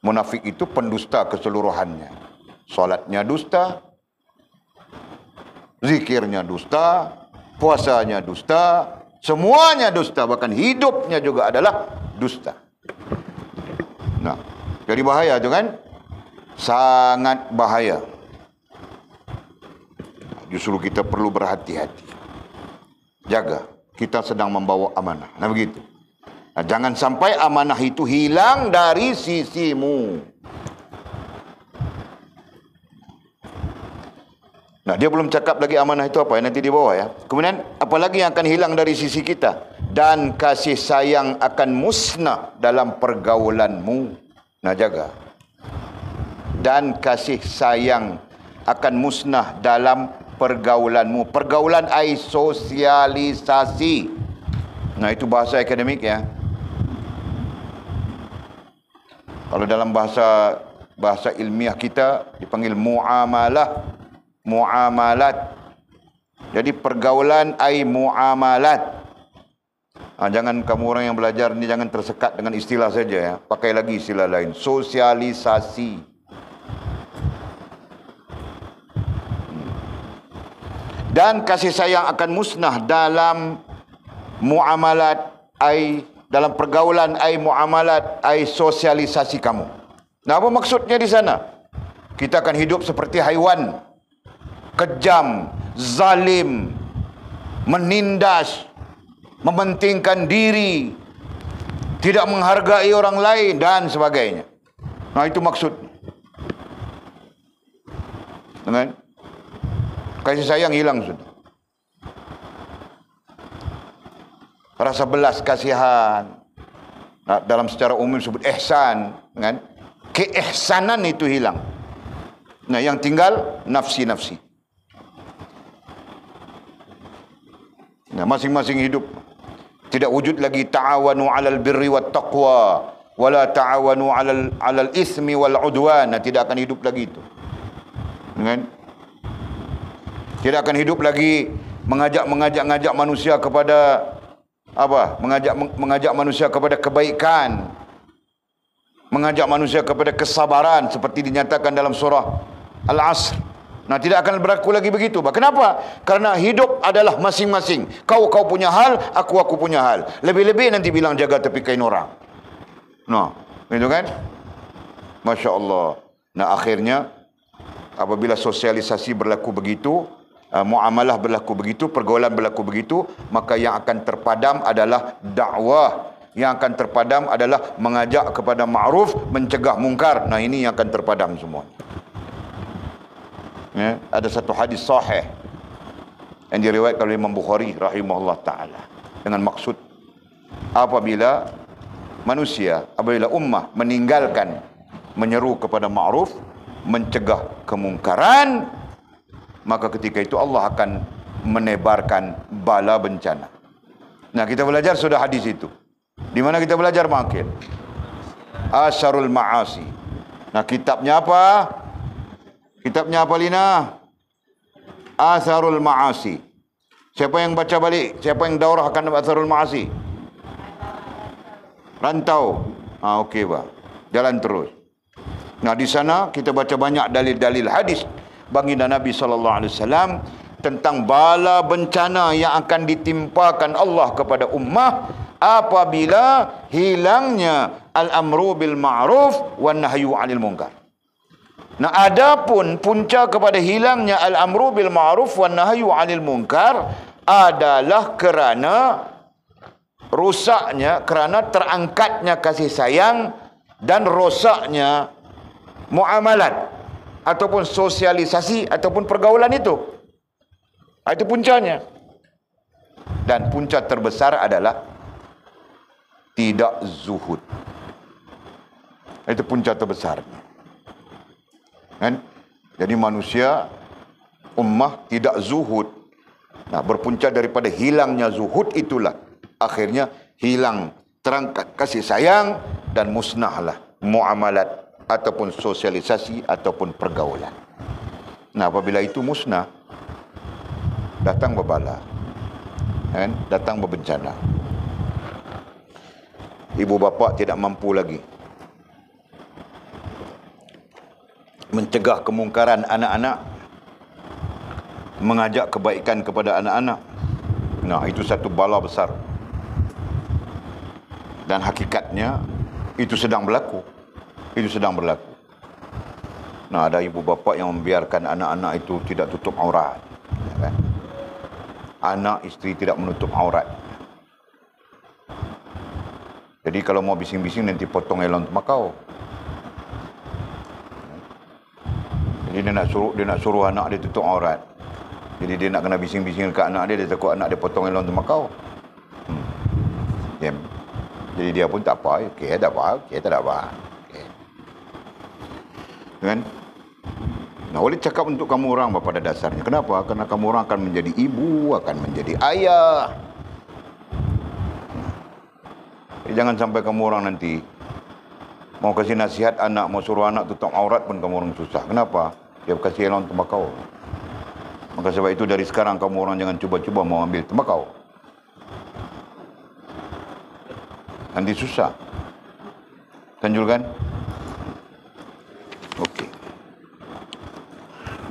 A: Munafik itu pendusta keseluruhannya. Solatnya dusta, zikirnya dusta, puasanya dusta, semuanya dusta, bahkan hidupnya juga adalah dusta. Nah, jadi bahaya tu kan? Sangat bahaya. Justru kita perlu berhati-hati. Jaga, kita sedang membawa amanah. Nah begitu. Nah, jangan sampai amanah itu hilang dari sisimu. Nah, dia belum cakap lagi amanah itu apa, nanti di bawah ya. Kemudian, apa lagi yang akan hilang dari sisi kita? Dan kasih sayang akan musnah dalam pergaulanmu. Nah, jaga. Dan kasih sayang akan musnah dalam pergaulanmu. Pergaulan ai sosialisasi. Nah, itu bahasa akademik ya. Kalau dalam bahasa ilmiah kita dipanggil muamalah. Muamalat. Jadi pergaulan ai muamalat. Jangan kamu orang yang belajar ni jangan tersekat dengan istilah saja ya. Pakai lagi istilah lain. Sosialisasi. Dan kasih sayang akan musnah dalam muamalat ai, dalam pergaulan ai muamalat ai sosialisasi kamu. Nah, apa maksudnya di sana? Kita akan hidup seperti haiwan. Kejam, zalim, menindas, mementingkan diri, tidak menghargai orang lain dan sebagainya. Nah, itu maksudnya. Dengan kasih sayang hilang sudah. Rasa belas kasihan. Nah, dalam secara umum disebut ihsan, kan? Keihsanan itu hilang. Nah, yang tinggal nafsi-nafsi. Nah, masing-masing hidup. Tidak wujud lagi ta'awanu 'alal birri wat taqwa wala ta'awanu 'alal ismi wal 'udwan. Nah, tidak akan hidup lagi itu. Kan? Tidak akan hidup lagi mengajak manusia kepada apa? Mengajak manusia kepada kebaikan. Mengajak manusia kepada kesabaran seperti dinyatakan dalam surah Al-Asr. Nah, tidak akan berlaku lagi begitu. Kenapa? Karena hidup adalah masing-masing. Kau punya hal, aku punya hal. Lebih-lebih nanti bilang jaga tepi kain orang. Nah, gitu kan? Masya Allah. Nah, akhirnya apabila sosialisasi berlaku begitu, muamalah berlaku begitu, pergaulan berlaku begitu, maka yang akan terpadam adalah dakwah. Yang akan terpadam adalah mengajak kepada ma'ruf, mencegah mungkar. Nah, ini yang akan terpadam semua. Ya, ada satu hadis sahih yang diriwayatkan oleh Imam Bukhari rahimahullah ta'ala dengan maksud apabila ummah meninggalkan menyeru kepada ma'ruf, mencegah kemungkaran, maka ketika itu Allah akan menebarkan bala bencana. Nah, kita belajar sudah hadis itu. Di mana kita belajar makin? Asyarul Ma'asi. Nah, kitabnya apa? Kitabnya apa, Lina? Atharul Ma'asi. Siapa yang baca balik? Siapa yang daurahkan Atharul Ma'asi? Rantau. Okey, Pak. Jalan terus. Nah, di sana kita baca banyak dalil-dalil hadis baginda Nabi SAW tentang bala bencana yang akan ditimpakan Allah kepada ummah apabila hilangnya al-amru bil ma'ruf wan nahyu 'anil munkar. Nah, adapun punca kepada hilangnya al-amru bil ma'ruf wan nahyu 'anil munkar adalah kerana rusaknya, kerana terangkatnya kasih sayang dan rosaknya muamalat ataupun sosialisasi ataupun pergaulan itu. Itu puncanya. Dan punca terbesar adalah tidak zuhud. Itu punca terbesarnya. Kan? Jadi manusia, ummah tidak zuhud. Nah, berpunca daripada hilangnya zuhud itulah akhirnya hilang terangkat kasih sayang dan musnahlah muamalat ataupun sosialisasi ataupun pergaulan. Nah, apabila itu musnah, datang bebala, kan? Datang bebencana. Ibu bapa tidak mampu lagi mencegah kemungkaran anak-anak, mengajak kebaikan kepada anak-anak. Nah, itu satu bala besar. Dan hakikatnya itu sedang berlaku. Itu sedang berlaku. Nah, ada ibu bapa yang membiarkan anak-anak itu tidak tutup aurat. Ya kan? Anak isteri tidak menutup aurat. Jadi kalau mau bising-bising nanti potong elon tembakau. Jadi dia nak suruh anak dia tutup aurat. Jadi dia nak kena bising-bising dekat anak dia takut anak dia potong elon tembakau. Jadi dia pun tak apa, okey tak apa, okey tak ada apa. Okay. Kan? Nah, oleh cakap untuk kamu orang pada dasarnya. Kenapa? Karena kamu orang akan menjadi ibu, akan menjadi ayah. Jadi jangan sampai kamu orang nanti mau kasih nasihat anak, mau suruh anak tutup aurat pun kamu orang susah. Kenapa? Dia kasih elon tembakau. Maka sebab itu dari sekarang kamu orang jangan cuba-cuba mau ambil tembakau. Nanti susah. Tanjul kan? Okey.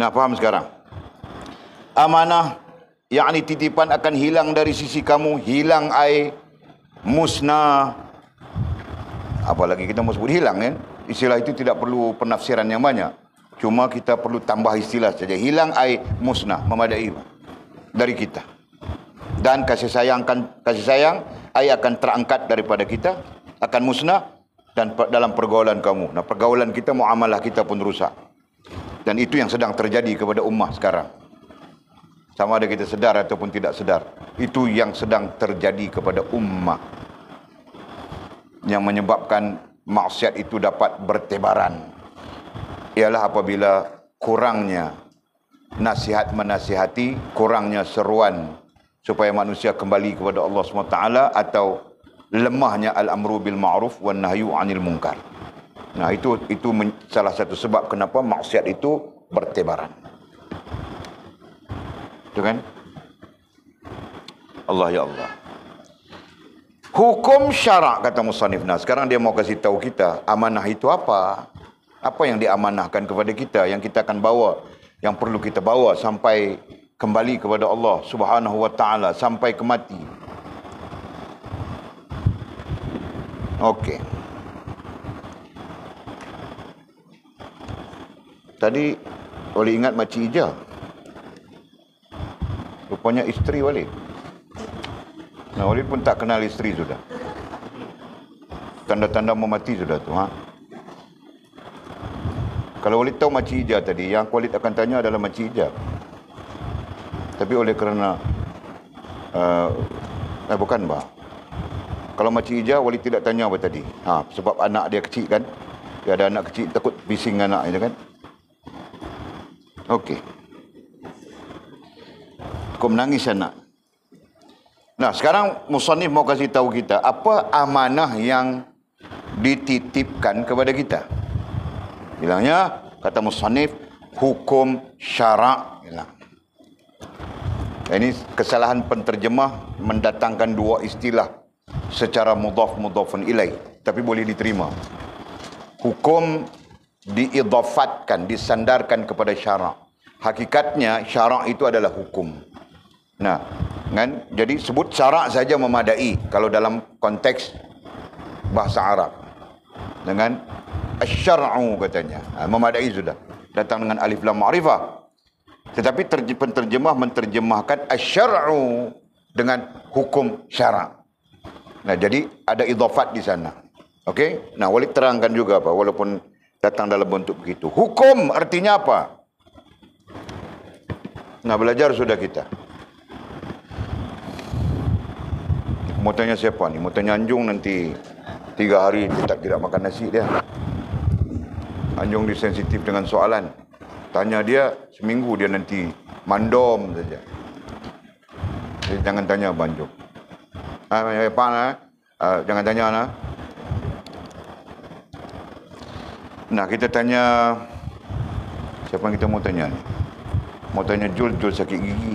A: Nah, faham sekarang? Amanah, yakni titipan akan hilang dari sisi kamu, hilang ai musnah. Apalagi kita mau sebut hilang kan? Istilah itu tidak perlu penafsiran yang banyak. Cuma kita perlu tambah istilah saja. Hilang ai musnah, memadai dari kita. Dan kasih sayang ai akan terangkat daripada kita, akan musnah dan dalam pergaulan kamu. Nah, pergaulan kita, muamalah kita pun rusak. Dan itu yang sedang terjadi kepada ummah sekarang. Sama ada kita sedar ataupun tidak sedar. Itu yang sedang terjadi kepada ummah. Yang menyebabkan maksiat itu dapat bertebaran. Ialah apabila kurangnya nasihat menasihati, kurangnya seruan supaya manusia kembali kepada Allah SWT, atau lemahnya al-amru bil ma'ruf wan nahyu 'anil munkar. Nah, itu salah satu sebab kenapa maksiat itu bertebaran. Itu kan? Allah ya Allah. Hukum syarak, kata musannif. Nah, sekarang dia mau kasih tahu kita amanah itu apa? Apa yang diamanahkan kepada kita, yang kita akan bawa, yang perlu kita bawa sampai kembali kepada Allah Subhanahu wa taala, sampai ke mati. Okey. Tadi boleh ingat Makcik Ija. Rupanya isteri Walid. Nah, Walid pun tak kenal isteri sudah. Tanda-tanda mau mati sudah tu, ha? Kalau Walid tahu Makcik Ija tadi, yang Walid akan tanya adalah Makcik Ija. Tapi oleh kerana bukan bah. Kalau Makcik Ija, Walid tidak tanya apa tadi. Sebab anak dia kecil kan. Dia ada anak kecil, takut bising anak itu kan. Okey. Kau menangis anak. Nah, sekarang musannif mau kasih tahu kita apa amanah yang dititipkan kepada kita. Bilangnya, kata musannif, hukum syarak. Ini kesalahan penterjemah mendatangkan dua istilah secara mudhaf-mudhafun ilaih, tapi boleh diterima. Hukum diidhafatkan, disandarkan kepada syarak. Hakikatnya syarak itu adalah hukum. Nah, kan? Jadi sebut syarak saja memadai kalau dalam konteks bahasa Arab. Dengan asy-syar'u katanya, memadai sudah. Datang dengan alif lam ma'rifah. Tetapi penterjemah menterjemahkan asy-syar'u dengan hukum syarak. Nah, jadi ada idhafat di sana. Okey? Nah, Walid terangkan juga apa, walaupun datang dalam bentuk begitu. Hukum artinya apa? Nah, belajar sudah kita. Mau tanya siapa ni? Mau tanya Anjung nanti 3 hari dia tidak makan nasi dia. Anjung dia sensitif dengan soalan. Tanya dia seminggu dia nanti mandom saja. Jadi jangan tanya Anjung. Jangan tanya nah. Nah, kita tanya siapa yang kita mau tanya ni? Mau tanya Jul sakit gigi.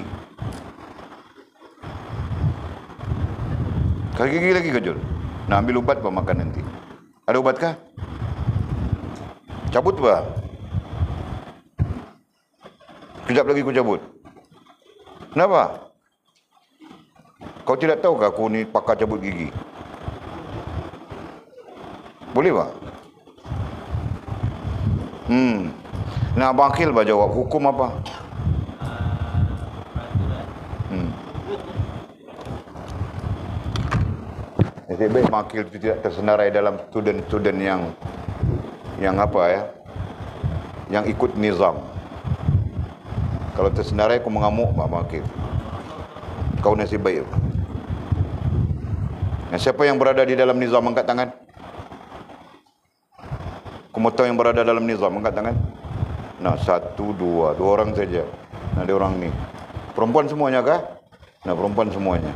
A: Sakit gigi lagi ke Jul? Nak ambil ubat apa makan nanti? Ada ubat kah? Cabut apa? Sekejap lagi aku cabut. Kenapa? Kau tidak tahu ke aku ni pakar cabut gigi? Boleh tak? Nah, Abang Akhil jawab, hukum apa? Nasib baik Abang Akhil itu tidak tersenarai dalam student-student yang apa ya? Yang ikut nizam. Kalau tersenarai aku mengamuk Abang Akhil. Kau nasib baik. Nah, siapa yang berada di dalam nizam angkat tangan? Aku mau tahu yang berada dalam nizam angkat tangan. Nah, 1, 2 orang saja. Nah, dia orang ni. Perempuan semuanya kah? Nah, perempuan semuanya.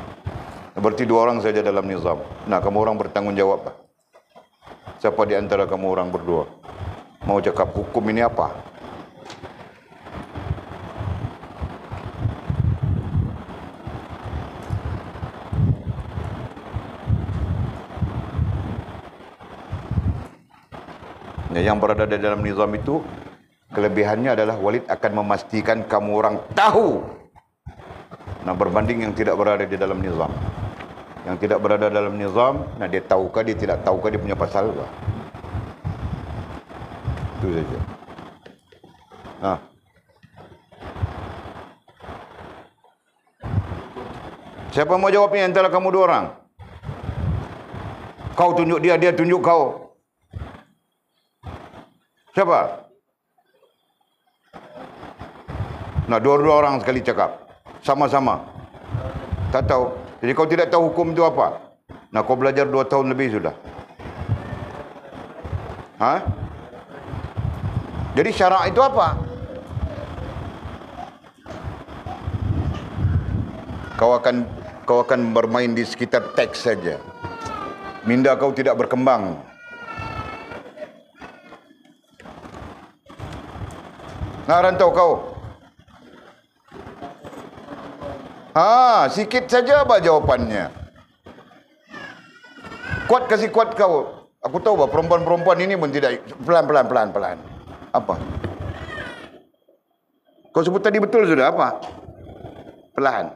A: Berarti 2 orang saja dalam nizam. Nah, kamu orang bertanggungjawab tak? Siapa di antara kamu orang berdua mau cakap hukum ini apa? Yang berada di dalam nizam itu, kelebihannya adalah Walid akan memastikan kamu orang tahu. Nah, berbanding yang tidak berada di dalam nizam. Yang tidak berada dalam nizam, nah dia tahukah, dia tidak tahukah, dia punya pasal apa? Itu saja. Nah. Siapa mau jawab ni antara kamu 2 orang? Kau tunjuk dia, dia tunjuk kau. Siapa? Nah, 2 orang sekali cakap. Sama-sama. Tak tahu. Jadi kau tidak tahu hukum itu apa? Nah, kau belajar 2 tahun lebih sudah. Ha? Jadi syarak itu apa? Kau akan bermain di sekitar teks saja. Minda kau tidak berkembang. Nah, rantau kau. Sikit saja apa jawapannya. Kuat kasih kuat kau. Aku tahu bah perempuan-perempuan ini pun tidak. Pelan. Apa? Kau sebut tadi betul sudah apa? Pelan.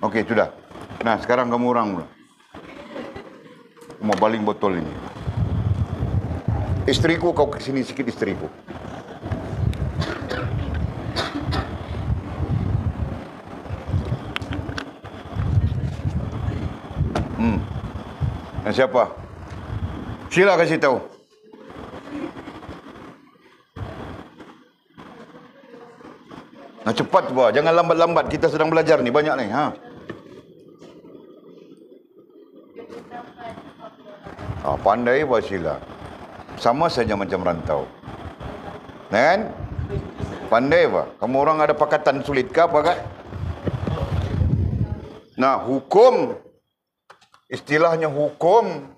A: Okey, sudah. Nah, sekarang kamu orang mula. Mau baling botol ini. Istriku, kau kesini sikit istriku. Siapa? Sila kasih tahu. Nah, cepat bah, jangan lambat-lambat. Kita sedang belajar ni, banyak ni. Pandai bah Sila. Sama saja macam rantau. Kan? Pandai bah. Kamu orang ada pakatan sulit ke apa kan? Nah, hukum. Istilahnya hukum.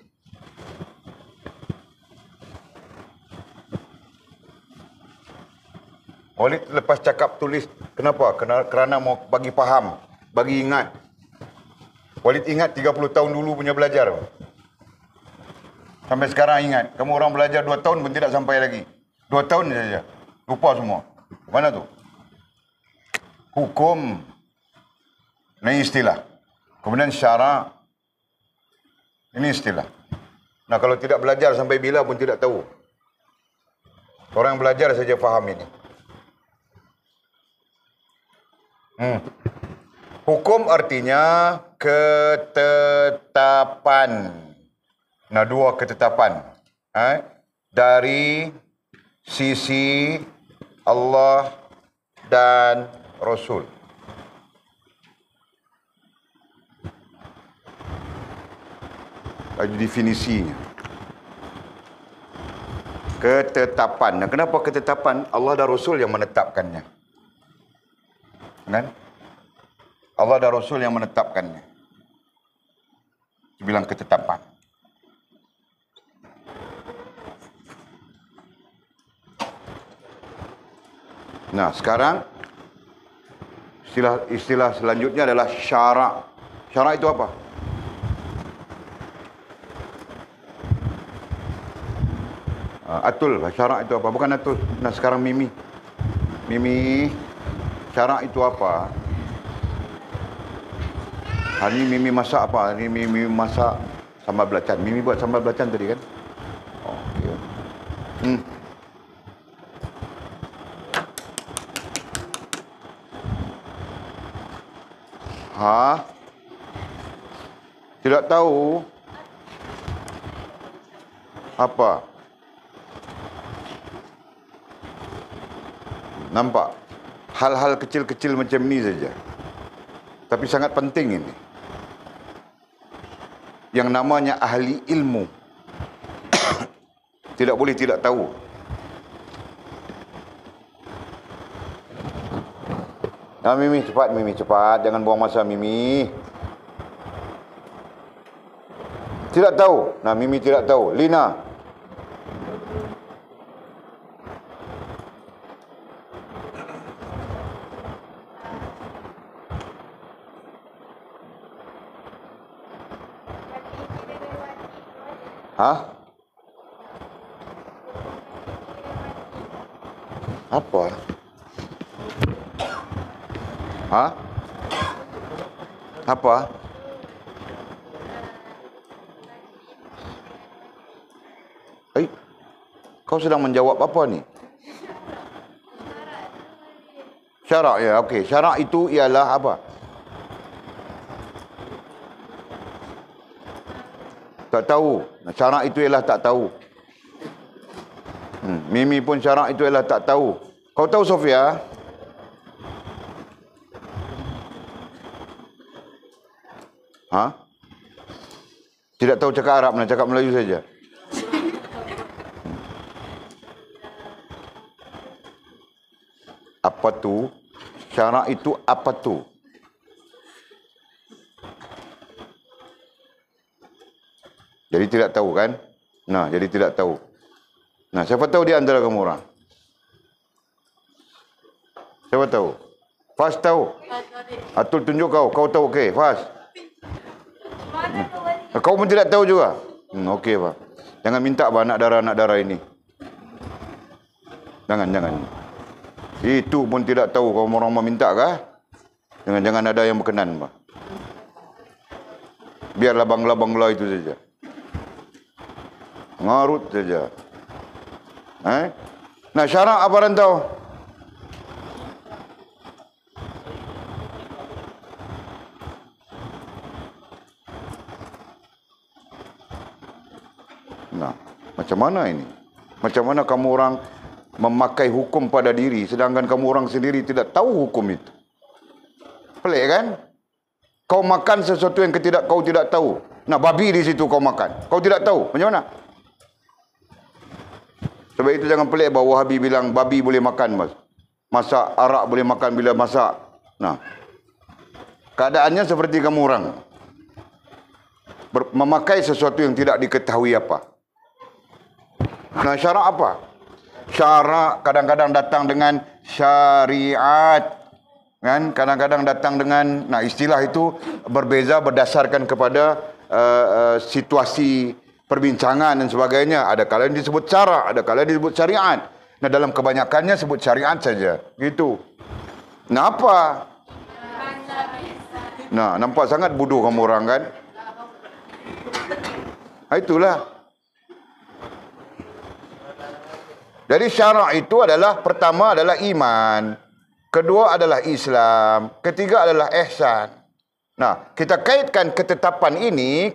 A: Walid lepas cakap tulis. Kenapa? Kerana mau bagi faham. Bagi ingat. Walid ingat 30 tahun dulu punya belajar. Sampai sekarang ingat. Kamu orang belajar 2 tahun pun tidak sampai lagi. 2 tahun saja. Lupa semua. Mana tu? Hukum. Ini istilah. Kemudian syarak. Ini istilah. Nah, kalau tidak belajar sampai bila pun tidak tahu. Orang yang belajar saja faham ini. Hukum artinya ketetapan. Nah, 2 ketetapan. Dari sisi Allah dan Rasul. Ada definisinya. Ketetapan. Nah, kenapa ketetapan? Allah dan Rasul yang menetapkannya. Kan? Allah dan Rasul yang menetapkannya. Dibilang ketetapan. Nah, sekarang istilah selanjutnya adalah syarak. Syarak itu apa? Atul, syarak itu apa? Bukan atul. Nah, sekarang Mimi. Mimi, syarak itu apa? Hari ni Mimi masak apa? Hari ni Mimi masak sambal belacan. Mimi buat sambal belacan tadi kan? Oh, okay. Ha? Tidak tahu? Apa? Nampak? Hal-hal kecil-kecil macam ni saja. Tapi sangat penting ini. Yang namanya ahli ilmu tidak boleh tidak tahu. Nah, Mimi cepat, jangan buang masa Mimi. Tidak tahu. Nah, Mimi tidak tahu. Lina. Hah? Apa? Hah? Apa? Kau sedang menjawab apa ni? Syarak ya, okey. Syarak itu ialah apa? Tak tahu. Syarak itu ialah tak tahu. Mimi pun syarak itu ialah tak tahu. Kau tahu Sofia? Ha? Tidak tahu cakap Arab, nak cakap Melayu saja. Apa tu? Syarak itu apa tu? Jadi tidak tahu kan? Nah, jadi tidak tahu. Nah, siapa tahu di antara kamu orang? Siapa tahu? Fas tahu? Atul tunjuk kau. Kau tahu, okey. Fas. Kau pun tidak tahu juga? Okey, Pak. Jangan minta, Pak, anak darah ini. Jangan. Itu pun tidak tahu kalau orang mau minta kah? Jangan ada yang berkenan, Pak. Biar labang-labanglah itu saja. Ngarut saja. Nah, syarak apa rantau? Nah, macam mana ini? Macam mana kamu orang memakai hukum pada diri sedangkan kamu orang sendiri tidak tahu hukum itu? Pelik kan? Kau makan sesuatu yang kau tidak tahu. Nah, babi di situ kau makan. Kau tidak tahu. Macam mana? Sebab itu jangan pelik bahawa Wahabi bilang babi boleh makan, mas. Masak arak boleh makan bila masak. Nah, keadaannya seperti kamu orang memakai sesuatu yang tidak diketahui apa. Nah, syarak apa? Syarak kadang-kadang datang dengan syariat. Kan? Kadang-kadang datang dengan, nah, istilah itu berbeza berdasarkan kepada situasi perbincangan dan sebagainya. Ada kalanya disebut syarak, ada kalanya disebut syariat. Nah, dalam kebanyakannya sebut syariat saja. Gitu. Nah, apa? Nah, nampak sangat bodoh kamu orang kan? Nah, itulah. Jadi syarak itu adalah, pertama adalah iman, kedua adalah Islam, ketiga adalah ihsan. Nah, kita kaitkan ketetapan ini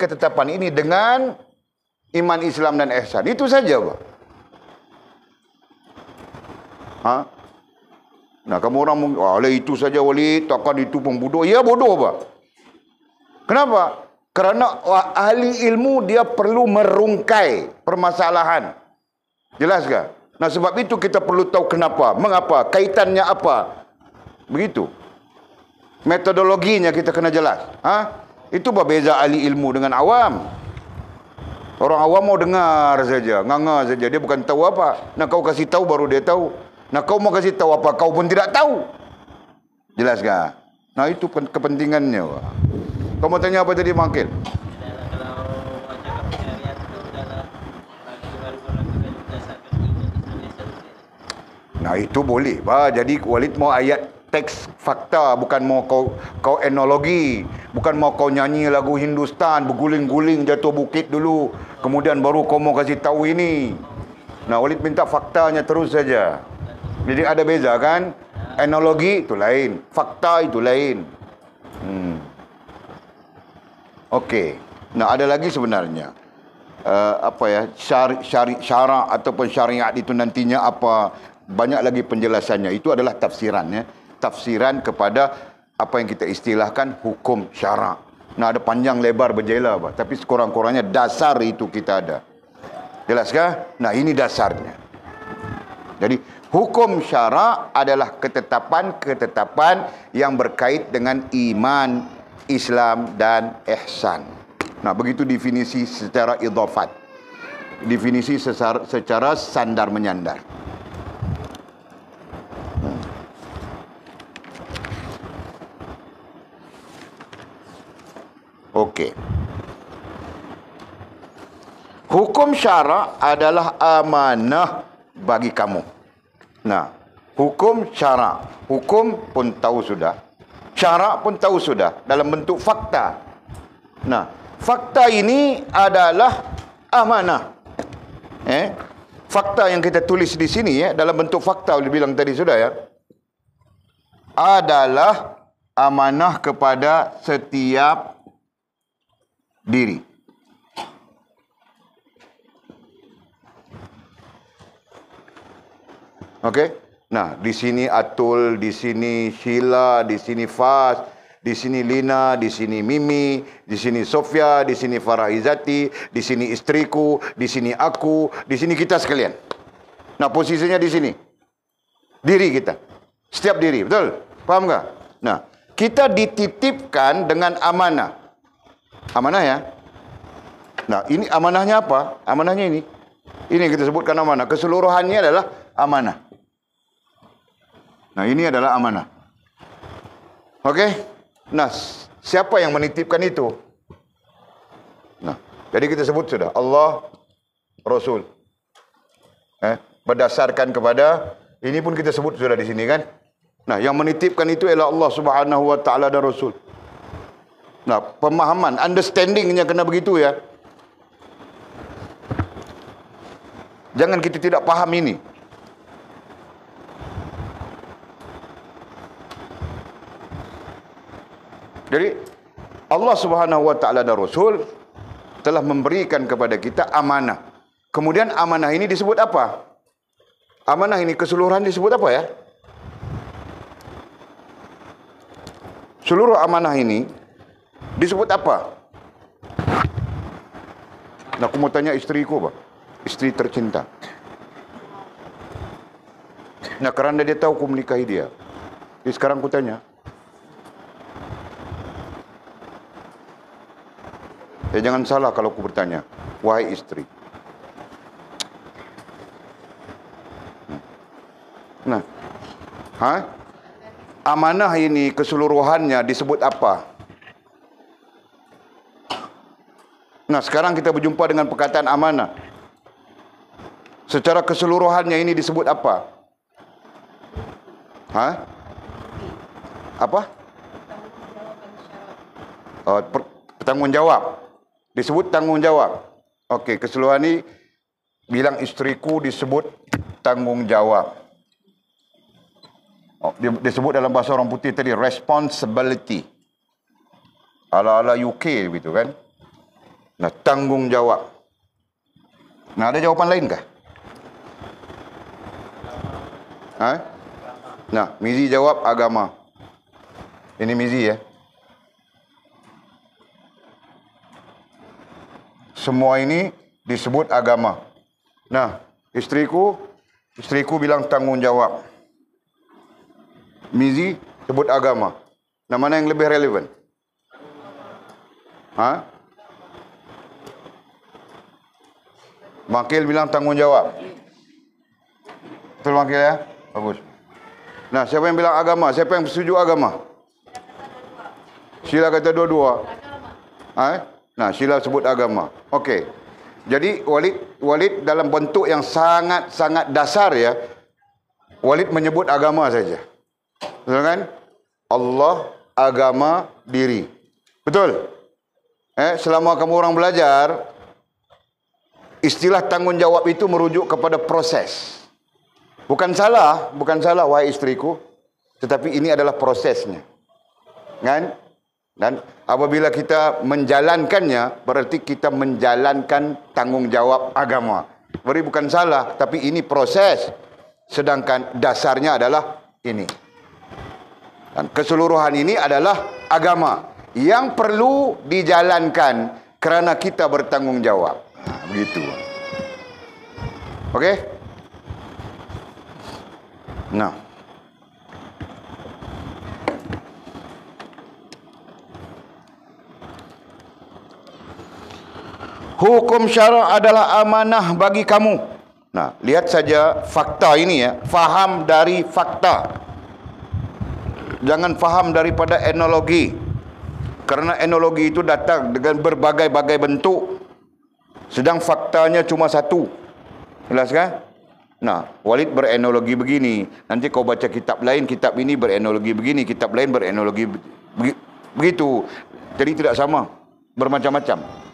A: dengan iman, Islam dan ihsan. Itu saja, Pak. Ha? Nah, kamu orang mungkin, itu saja Walid, takkan itu pun bodoh. Ya, bodoh, Pak. Kenapa? Kerana ahli ilmu dia perlu merungkai permasalahan. Jelas ke? Nah, sebab itu kita perlu tahu kenapa, mengapa, kaitannya apa. Begitu. Metodologinya kita kena jelas. Ha? Itu berbeza ahli ilmu dengan awam. Orang awam mau dengar saja, nganga saja, dia bukan tahu apa. Nah, kau kasih tahu baru dia tahu. Nah, kau mau kasih tahu apa, kau pun tidak tahu. Jelas ke? Nah, itu kepentingannya, Pak. Kau mau tanya apa tadi, Makil? Nah, itu boleh. Jadi Walid mau ayat teks fakta, bukan mau kau enologi, bukan mau kau nyanyi lagu Hindustan, berguling-guling jatuh bukit dulu, kemudian baru kau mau kasih tahu ini. Nah, Walid minta faktanya terus saja. Jadi ada beza kan? Enologi itu lain, fakta itu lain. Okey. Nah, ada lagi sebenarnya. Syarak ataupun syariat itu nantinya apa, banyak lagi penjelasannya. Itu adalah tafsiran, ya. Tafsiran kepada apa yang kita istilahkan hukum syarak. Nah, ada panjang lebar berjela, tapi sekurang-kurangnya dasar itu kita ada. Jelaskah? Nah, ini dasarnya. Jadi hukum syarak adalah ketetapan-ketetapan yang berkait dengan iman, Islam dan ihsan. Nah, begitu definisi secara idhafat. Definisi secara sandar menyandar. Okey. Hukum syarak adalah amanah bagi kamu. Nah, hukum syarak. Hukum pun tahu sudah. Syarak pun tahu sudah. Dalam bentuk fakta. Nah, fakta ini adalah amanah. Fakta yang kita tulis di sini, ya, dalam bentuk fakta, boleh bilang tadi sudah, ya, adalah amanah kepada setiap diri. Okey? Nah, di sini Atul, di sini Sheila, di sini Fas, di sini Lina, di sini Mimi, di sini Sofia, di sini Farah Izzati, di sini istriku, di sini aku, di sini kita sekalian. Nah, posisinya di sini. Diri kita. Setiap diri, betul? Faham tak? Nah, kita dititipkan dengan amanah. Amanah, ya. Nah, ini amanahnya apa? Amanahnya ini. Ini yang kita sebutkan amanah. Keseluruhannya adalah amanah. Nah, ini adalah amanah. Okey? Nah, siapa yang menitipkan itu? Nah, jadi kita sebut sudah Allah, Rasul. Berdasarkan kepada, ini pun kita sebut sudah di sini, kan? Nah, yang menitipkan itu ialah Allah Subhanahu wa taala dan Rasul. Nah, pemahaman, understandingnya kena begitu, ya. Jangan kita tidak paham ini. Jadi Allah Subhanahu wa taala dan Rasul telah memberikan kepada kita amanah. Kemudian amanah ini disebut apa? Amanah ini keseluruhan disebut apa, ya? Seluruh amanah ini disebut apa? Nah, aku mau tanya istriku, Pak. Istri tercinta. Nah, kerana dia tahu aku menikahi dia. Jadi sekarang aku tanya. Ya, jangan salah kalau aku bertanya, wahai istri. Nah, amanah ini keseluruhannya disebut apa? Nah, sekarang kita berjumpa dengan perkataan amanah. Secara keseluruhannya ini disebut apa? Apa? Bertanggungjawab. Disebut tanggungjawab. Okey, keseluruhan ini bilang istriku disebut tanggungjawab. Disebut dalam bahasa orang putih tadi responsibility. Ala-ala UK begitu, kan? Nah, tanggungjawab. Nah, ada jawapan lain kah? Nah, Mizi jawab agama. Ini Mizi, ya. Semua ini disebut agama. Nah, istriku bilang tanggungjawab. Mizi sebut agama. Nah, mana yang lebih relevan? Makil bilang tanggungjawab. Betul, Makil, ya? Bagus. Nah, siapa yang bilang agama? Siapa yang setuju agama? Sheila kata dua-dua. Nah, Sheila sebut agama. Okey. Jadi Walid dalam bentuk yang sangat-sangat dasar, ya. Walid menyebut agama saja. Betul kan? Allah, agama, diri. Betul? Selama kamu orang belajar, istilah tanggungjawab itu merujuk kepada proses. Bukan salah, wahai istriku. Tetapi ini adalah prosesnya. Kan? Dan apabila kita menjalankannya, berarti kita menjalankan tanggungjawab agama. Berarti bukan salah, tapi ini proses. Sedangkan dasarnya adalah ini. Dan keseluruhan ini adalah agama yang perlu dijalankan kerana kita bertanggungjawab. Begitu. Okey? Nah. Hukum syarak adalah amanah bagi kamu. Nah, lihat saja fakta ini ya. Faham dari fakta. Jangan faham daripada etnologi. Kerana etnologi itu datang dengan berbagai-bagai bentuk. Sedang faktanya cuma satu. Jelas kan? Nah, Walid beretnologi begini. Nanti kau baca kitab lain, kitab ini beretnologi begini, kitab lain beretnologi begitu. Jadi tidak sama. Bermacam-macam.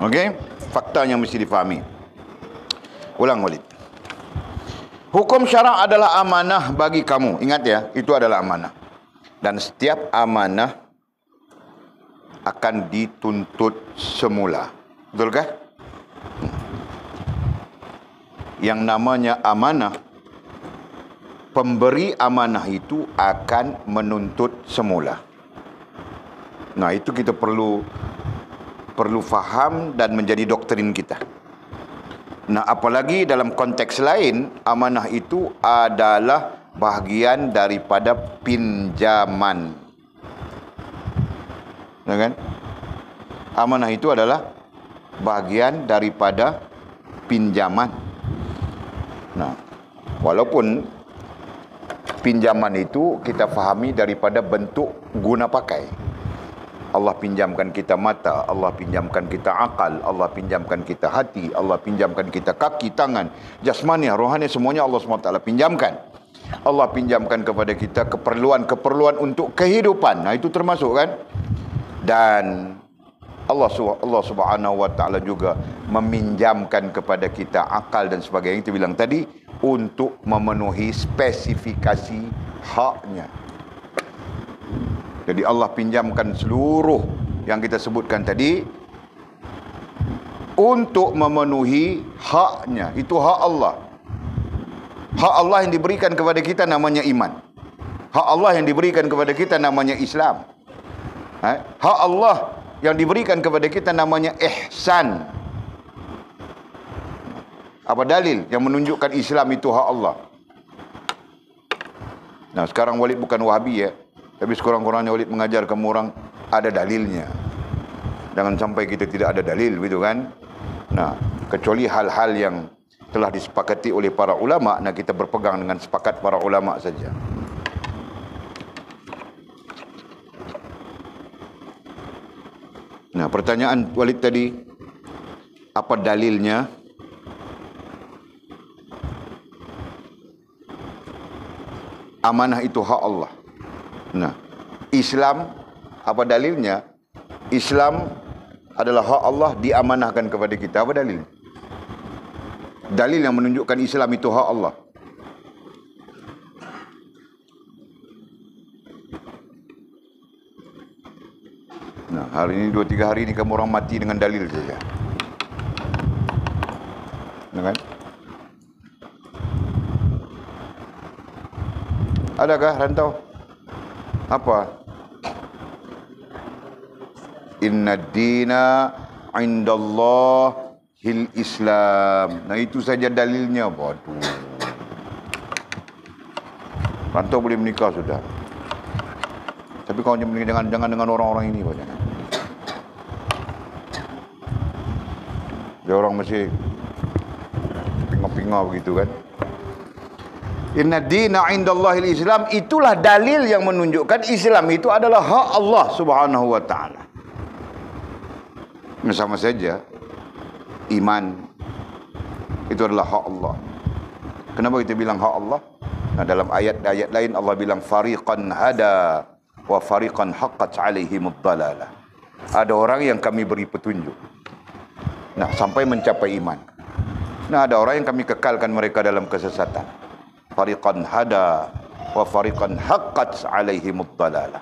A: Okey? Faktanya mesti difahami. Ulang Walid. Hukum syarak adalah amanah bagi kamu. Ingat ya, itu adalah amanah. Dan setiap amanah akan dituntut semula. Betulkah? Yang namanya amanah, pemberi amanah itu akan menuntut semula. Nah, itu kita perlu faham dan menjadi doktrin kita. Nah, apalagi dalam konteks lain, amanah itu adalah bahagian daripada pinjaman. Ya kan? Amanah itu adalah bahagian daripada pinjaman. Nah, walaupun pinjaman itu kita fahami daripada bentuk guna pakai. Allah pinjamkan kita mata, Allah pinjamkan kita akal, Allah pinjamkan kita hati, Allah pinjamkan kita kaki, tangan, jasmani, rohani, semuanya Allah SWT pinjamkan. Allah pinjamkan kepada kita keperluan-keperluan untuk kehidupan. Nah, itu termasuk kan? Dan Allah Subhanahu wa taala juga meminjamkan kepada kita akal dan sebagainya. Kita bilang tadi untuk memenuhi spesifikasi haknya. Jadi Allah pinjamkan seluruh yang kita sebutkan tadi untuk memenuhi haknya. Itu hak Allah. Hak Allah yang diberikan kepada kita namanya iman. Hak Allah yang diberikan kepada kita namanya Islam. Hak Allah yang diberikan kepada kita namanya ihsan. Apa dalil yang menunjukkan Islam itu hak Allah? Nah, sekarang Walid bukan Wahabi ya. Tapi sekurang-kurangnya Walid mengajar kamu orang ada dalilnya. Jangan sampai kita tidak ada dalil, begitu kan? Nah, kecuali hal-hal yang telah disepakati oleh para ulama, nah kita berpegang dengan sepakat para ulama saja. Nah, pertanyaan Walid tadi, apa dalilnya? Amanah itu hak Allah. Nah, Islam, apa dalilnya? Islam adalah hak Allah diamanahkan kepada kita. Apa dalilnya? Dalil yang menunjukkan Islam itu hak Allah. Nah, hari ini 2-3 hari ini kamu orang mati dengan dalil saja. Kan? Adakah rantau? Apa? Inna dina indallahil Islam. Nah, itu saja dalilnya. Waduh. Rantau boleh menikah sudah. Tapi kau jangan dengan orang-orang ini, jangan. Dia orang masih pinga-pinga begitu kan. Inna dina indallahil Islam, itulah dalil yang menunjukkan Islam itu adalah hak Allah Subhanahu wa taala. Sama saja iman. Itu adalah hak Allah. Kenapa kita bilang hak Allah? Nah, dalam ayat-ayat lain Allah bilang fariqan hada wa fariqan haqqat alaihimud dalalah. Ada orang yang kami beri petunjuk. Nah, sampai mencapai iman. Nah, ada orang yang kami kekalkan mereka dalam kesesatan. Fariqan hada wa fariqan haqqat alaihimud dalalah.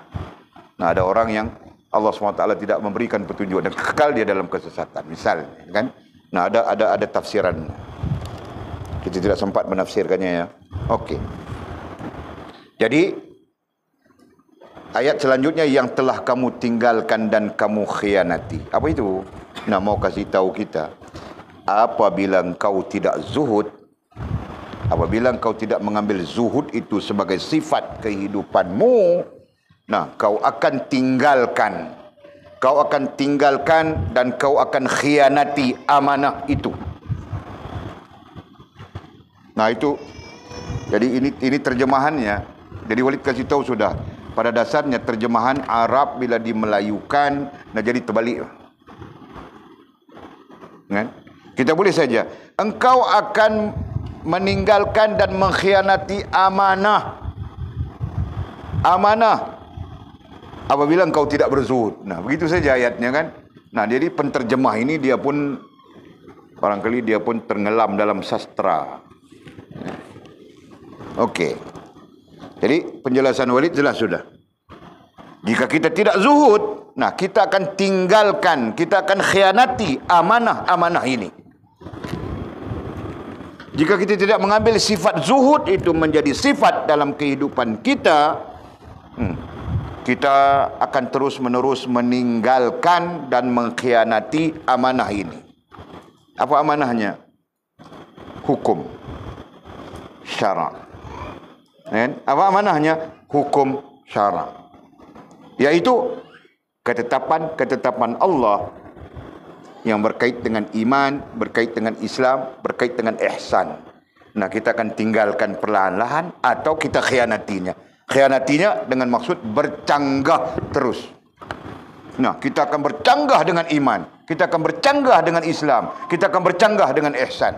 A: Nah, ada orang yang Allah SWT tidak memberikan petunjuk dan kekal dia dalam kesesatan. Misalnya, kan? Nah, ada tafsirannya. Kita tidak sempat menafsirkannya ya. Okey. Jadi ayat selanjutnya yang telah kamu tinggalkan dan kamu khianati. Apa itu? Nah, mau kasih tahu kita, apabila engkau tidak zuhud, apabila engkau tidak mengambil zuhud itu sebagai sifat kehidupanmu, nah, kau akan tinggalkan. Kau akan tinggalkan dan kau akan khianati amanah itu. Nah, itu. Jadi ini terjemahannya. Jadi Walid kasih tahu sudah. Pada dasarnya terjemahan Arab bila dimelayukan, nah jadi terbalik. Kan? Kita boleh saja. Engkau akan meninggalkan dan mengkhianati amanah. Amanah. Apabila engkau tidak berzuhud. Nah, begitu saja ayatnya kan. Nah, jadi penterjemah ini dia pun barangkali dia pun tenggelam dalam sastra. Okey. Jadi penjelasan Walid jelas sudah. Jika kita tidak zuhud, nah kita akan tinggalkan, kita akan khianati amanah-amanah ini. Jika kita tidak mengambil sifat zuhud itu menjadi sifat dalam kehidupan kita, kita akan terus-menerus meninggalkan dan mengkhianati amanah ini. Apa amanahnya? Hukum syara'. Apa amanahnya? Hukum syara'. Yaitu ketetapan-ketetapan Allah yang berkait dengan iman, berkait dengan Islam, berkait dengan ihsan. Nah, kita akan tinggalkan perlahan-lahan atau kita khianatinya. Khianatinya dengan maksud bercanggah terus. Nah, kita akan bercanggah dengan iman. Kita akan bercanggah dengan Islam. Kita akan bercanggah dengan ihsan.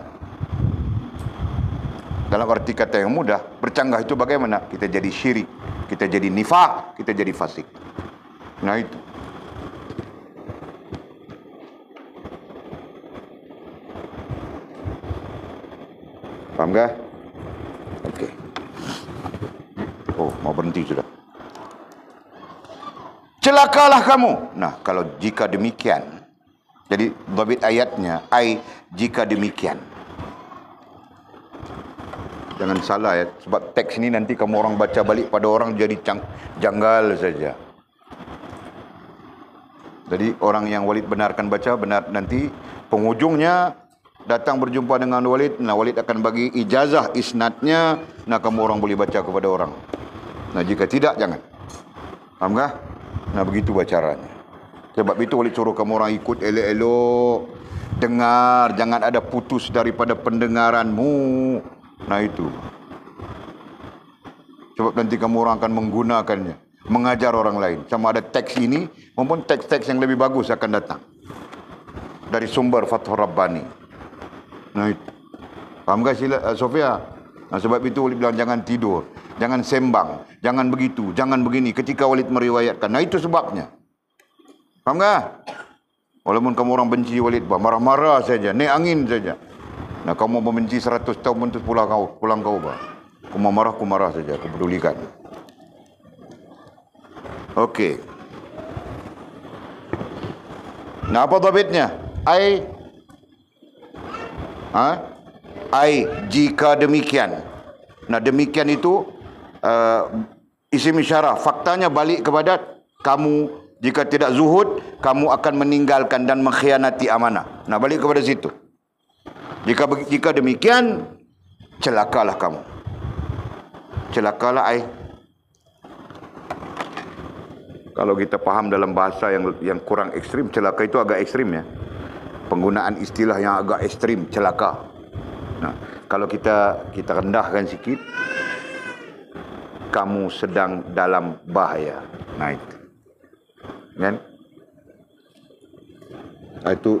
A: Dalam arti kata yang mudah, bercanggah itu bagaimana? Kita jadi syirik. Kita jadi nifaq. Kita jadi fasik. Nah, itu. Faham tak? Okey. Oh, mau berhenti sudah. Celakalah kamu. Nah, kalau jika demikian. Jadi, dhabit ayatnya. Jika demikian. Jangan salah ya. Sebab teks ini nanti kamu orang baca balik pada orang jadi janggal saja. Jadi, orang yang Walid benarkan baca, benar nanti penghujungnya datang berjumpa dengan Walid. Nah, Walid akan bagi ijazah isnadnya. Nah, kamu orang boleh baca kepada orang. Nah, jika tidak, jangan. Faham kah? Nah, begitu caranya. Sebab itu Walid suruh kamu orang ikut elok-elok. Dengar, jangan ada putus daripada pendengaranmu. Nah, itu. Sebab nanti kamu orang akan menggunakannya. Mengajar orang lain. Sama ada teks ini, maupun teks-teks yang lebih bagus akan datang. Dari sumber Fathur Rabbani. Nah, itu. Faham tak Sofia? Nah, sebab itu Walid bilang jangan tidur. Jangan sembang. Jangan begitu. Jangan begini. Ketika Walid meriwayatkan. Nah, itu sebabnya. Faham tak? Walaupun kamu orang benci Walid, marah-marah saja. Naik angin saja. Nah, kamu membenci 100 tahun pun pulang kau. Aku marah, aku marah saja. Aku pedulikan. Okey. Nah, apa dhabitnya? Jika demikian. Nah, demikian itu isim isyarah. Faktanya balik kepada kamu. Jika tidak zuhud, kamu akan meninggalkan dan mengkhianati amanah. Nah, balik kepada situ. Jika demikian, celakalah kamu. Celakalah kalau kita faham dalam bahasa yang kurang ekstrim, celaka itu agak ekstrim ya. Penggunaan istilah yang agak ekstrim, celaka. Nah, kalau kita rendahkan sikit, kamu sedang dalam bahaya. Nah, itu. Kan? Itu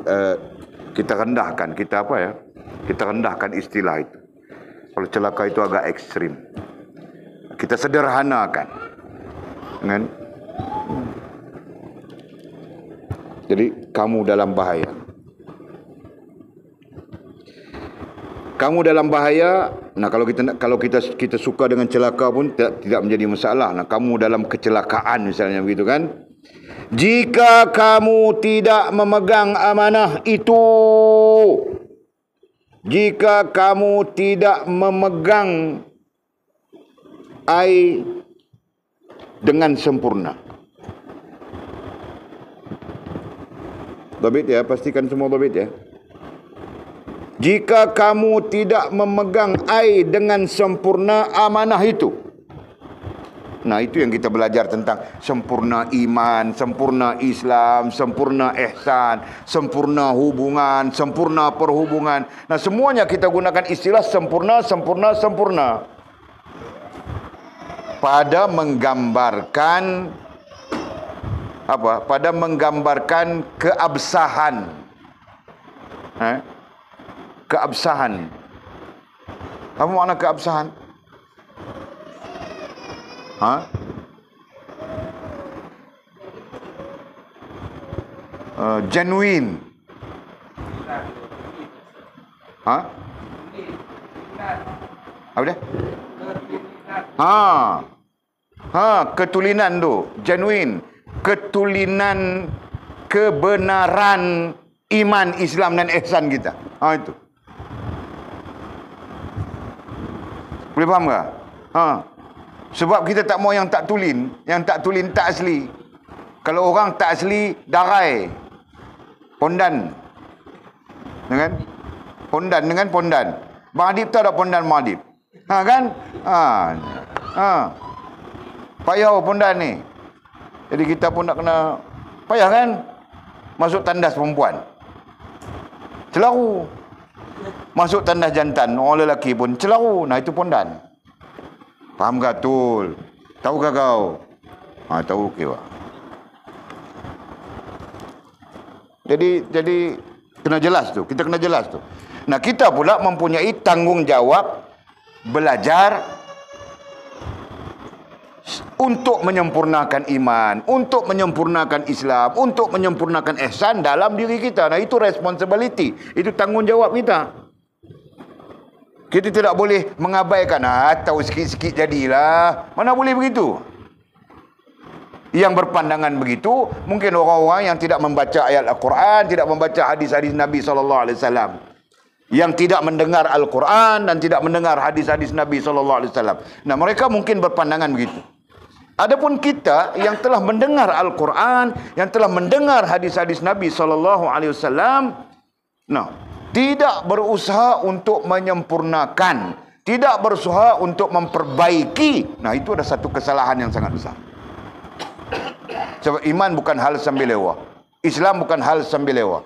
A: Kita rendahkan, kita apa ya? Kita rendahkan istilah itu. Kalau celaka itu agak ekstrim. Kita sederhanakan. Kan? Jadi kamu dalam bahaya. Kamu dalam bahaya. Nah, kalau kita suka dengan celaka pun tidak menjadi masalah. Nah, kamu dalam kecelakaan misalnya begitu kan? Jika kamu tidak memegang amanah itu, jika kamu tidak memegang ai dengan sempurna. Dhabit ya, pastikan semua dhabit ya. Jika kamu tidak memegang ai dengan sempurna amanah itu. Nah, itu yang kita belajar tentang sempurna iman, sempurna Islam, sempurna ihsan, sempurna hubungan, sempurna perhubungan. Nah, semuanya kita gunakan istilah sempurna, sempurna, sempurna. Pada menggambarkan apa? Pada menggambarkan keabsahan. Keabsahan. Apa makna keabsahan? Genuine. Apa dia? Ketulinan tu, genuine. Ketulinan kebenaran iman, Islam dan ihsan kita. Itu. Boleh faham tak? Sebab kita tak mau yang tak tulin. Yang tak tulin tak asli. Kalau orang tak asli, darai. Pondan. Dengan? Pondan dengan pondan. Bang Adib tahu tak pondan Bang Adib? Kan? Payah pondan ni. Jadi kita pun nak kena payah kan? Masuk tandas perempuan. Celaru. Masuk tandas jantan. Orang lelaki pun celaru. Nah, itu pondan. Faham tak, Tul? Tahu ke kau? Tahu, okey pak. Jadi kena jelas tu. Kita kena jelas tu. Nah, kita pula mempunyai tanggungjawab belajar untuk menyempurnakan iman, untuk menyempurnakan Islam, untuk menyempurnakan ihsan dalam diri kita. Nah, itu responsibility. Itu tanggungjawab kita. Kita tidak boleh mengabaikan. Tahu sikit-sikit jadilah. Mana boleh begitu? Yang berpandangan begitu, mungkin orang-orang yang tidak membaca ayat Al-Quran, tidak membaca hadis-hadis Nabi SAW. Yang tidak mendengar Al-Quran dan tidak mendengar hadis-hadis Nabi SAW. Nah, mereka mungkin berpandangan begitu. Adapun kita yang telah mendengar Al-Quran, yang telah mendengar hadis-hadis Nabi SAW, tidak berusaha untuk menyempurnakan, tidak berusaha untuk memperbaiki. Nah, itu ada satu kesalahan yang sangat besar. Sebab iman bukan hal sambil lewa, Islam bukan hal sambil lewa,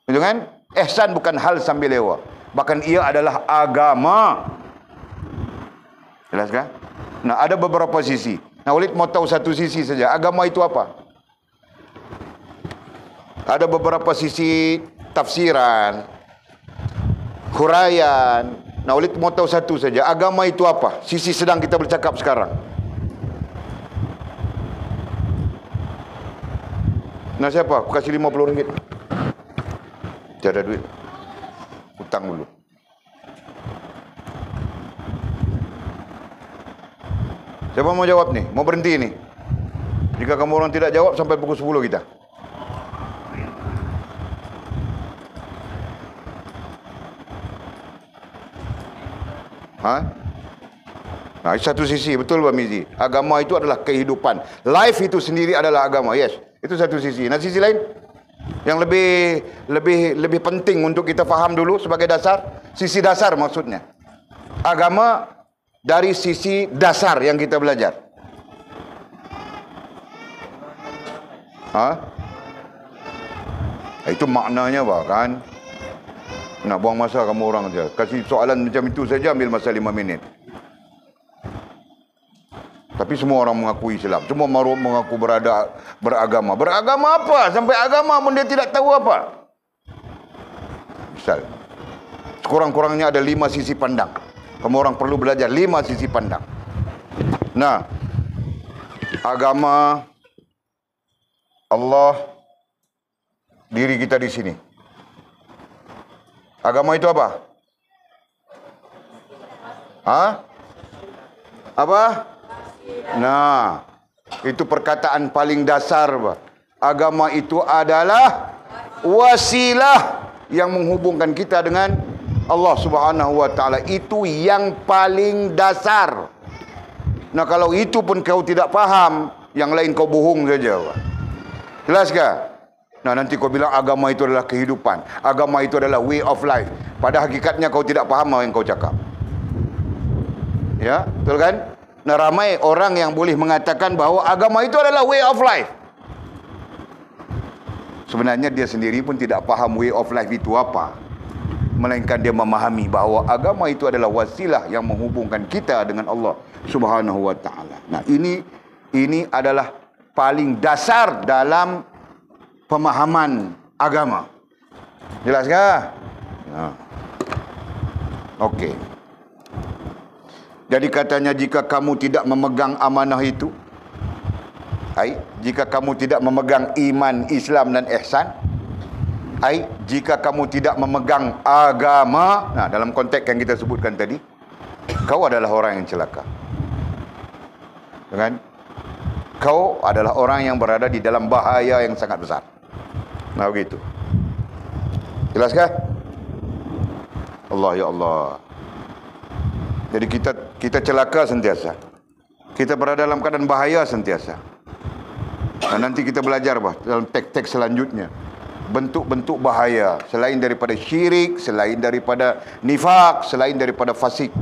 A: betul kan? Ihsan bukan hal sambil lewa, bahkan ia adalah agama. Jelas kan? Nah, ada beberapa sisi. Nah, Walid mau tahu satu sisi saja. Agama itu apa? Ada beberapa sisi tafsiran, huraian. Nah, Walid mau tahu satu saja. Agama itu apa? Sisi sedang kita bercakap sekarang. Nah, siapa? Aku kasih RM50. Tiada duit. Hutang dulu. Siapa mau jawab ni? Mau berhenti ni? Jika kamu orang tidak jawab sampai pukul 10 kita. Nah, satu sisi. Betul Pak Mizi. Agama itu adalah kehidupan. Life itu sendiri adalah agama. Yes. Itu satu sisi. Nah, sisi lain yang lebih penting untuk kita faham dulu sebagai dasar. Sisi dasar maksudnya. Agama dari sisi dasar yang kita belajar. Itu maknanya Pak kan. Nak buang masa kamu orang saja. Kasih soalan macam itu saja ambil masa 5 minit. Tapi semua orang mengaku Islam. Semua mengaku beragama. Beragama apa? Sampai agama pun dia tidak tahu apa. Asal. Sekurang-kurangnya ada 5 sisi pandang. Kamu orang perlu belajar 5 sisi pandang. Nah, agama Allah, diri kita di sini. Agama itu apa? Apa? Nah, itu perkataan paling dasar, Pak. Agama itu adalah wasilah yang menghubungkan kita dengan Allah Subhanahu wa taala. Itu yang paling dasar. Nah, kalau itu pun kau tidak paham, yang lain kau bohong saja, Pak. Jelas ke? Nah, nanti kau bilang agama itu adalah kehidupan, agama itu adalah way of life. Pada hakikatnya kau tidak paham apa yang kau cakap. Ya, betul kan? Nah, ramai orang yang boleh mengatakan bahawa agama itu adalah way of life. Sebenarnya dia sendiri pun tidak paham way of life itu apa. Melainkan dia memahami bahawa agama itu adalah wasilah yang menghubungkan kita dengan Allah Subhanahu wa taala. Nah, ini adalah paling dasar dalam pemahaman agama. Jelas kah? Nah. Okey. Jadi katanya jika kamu tidak memegang amanah itu, jika kamu tidak memegang iman, Islam dan ihsan, jika kamu tidak memegang agama, nah dalam konteks yang kita sebutkan tadi, kau adalah orang yang celaka. Kan? Kau adalah orang yang berada di dalam bahaya yang sangat besar. Nah begitu. Jelaskah? Allah ya Allah. Jadi kita celaka sentiasa. Kita berada dalam keadaan bahaya sentiasa. Dan nanti kita belajar dalam teks-teks selanjutnya. Bentuk-bentuk bahaya. Selain daripada syirik, selain daripada nifak, selain daripada fasik.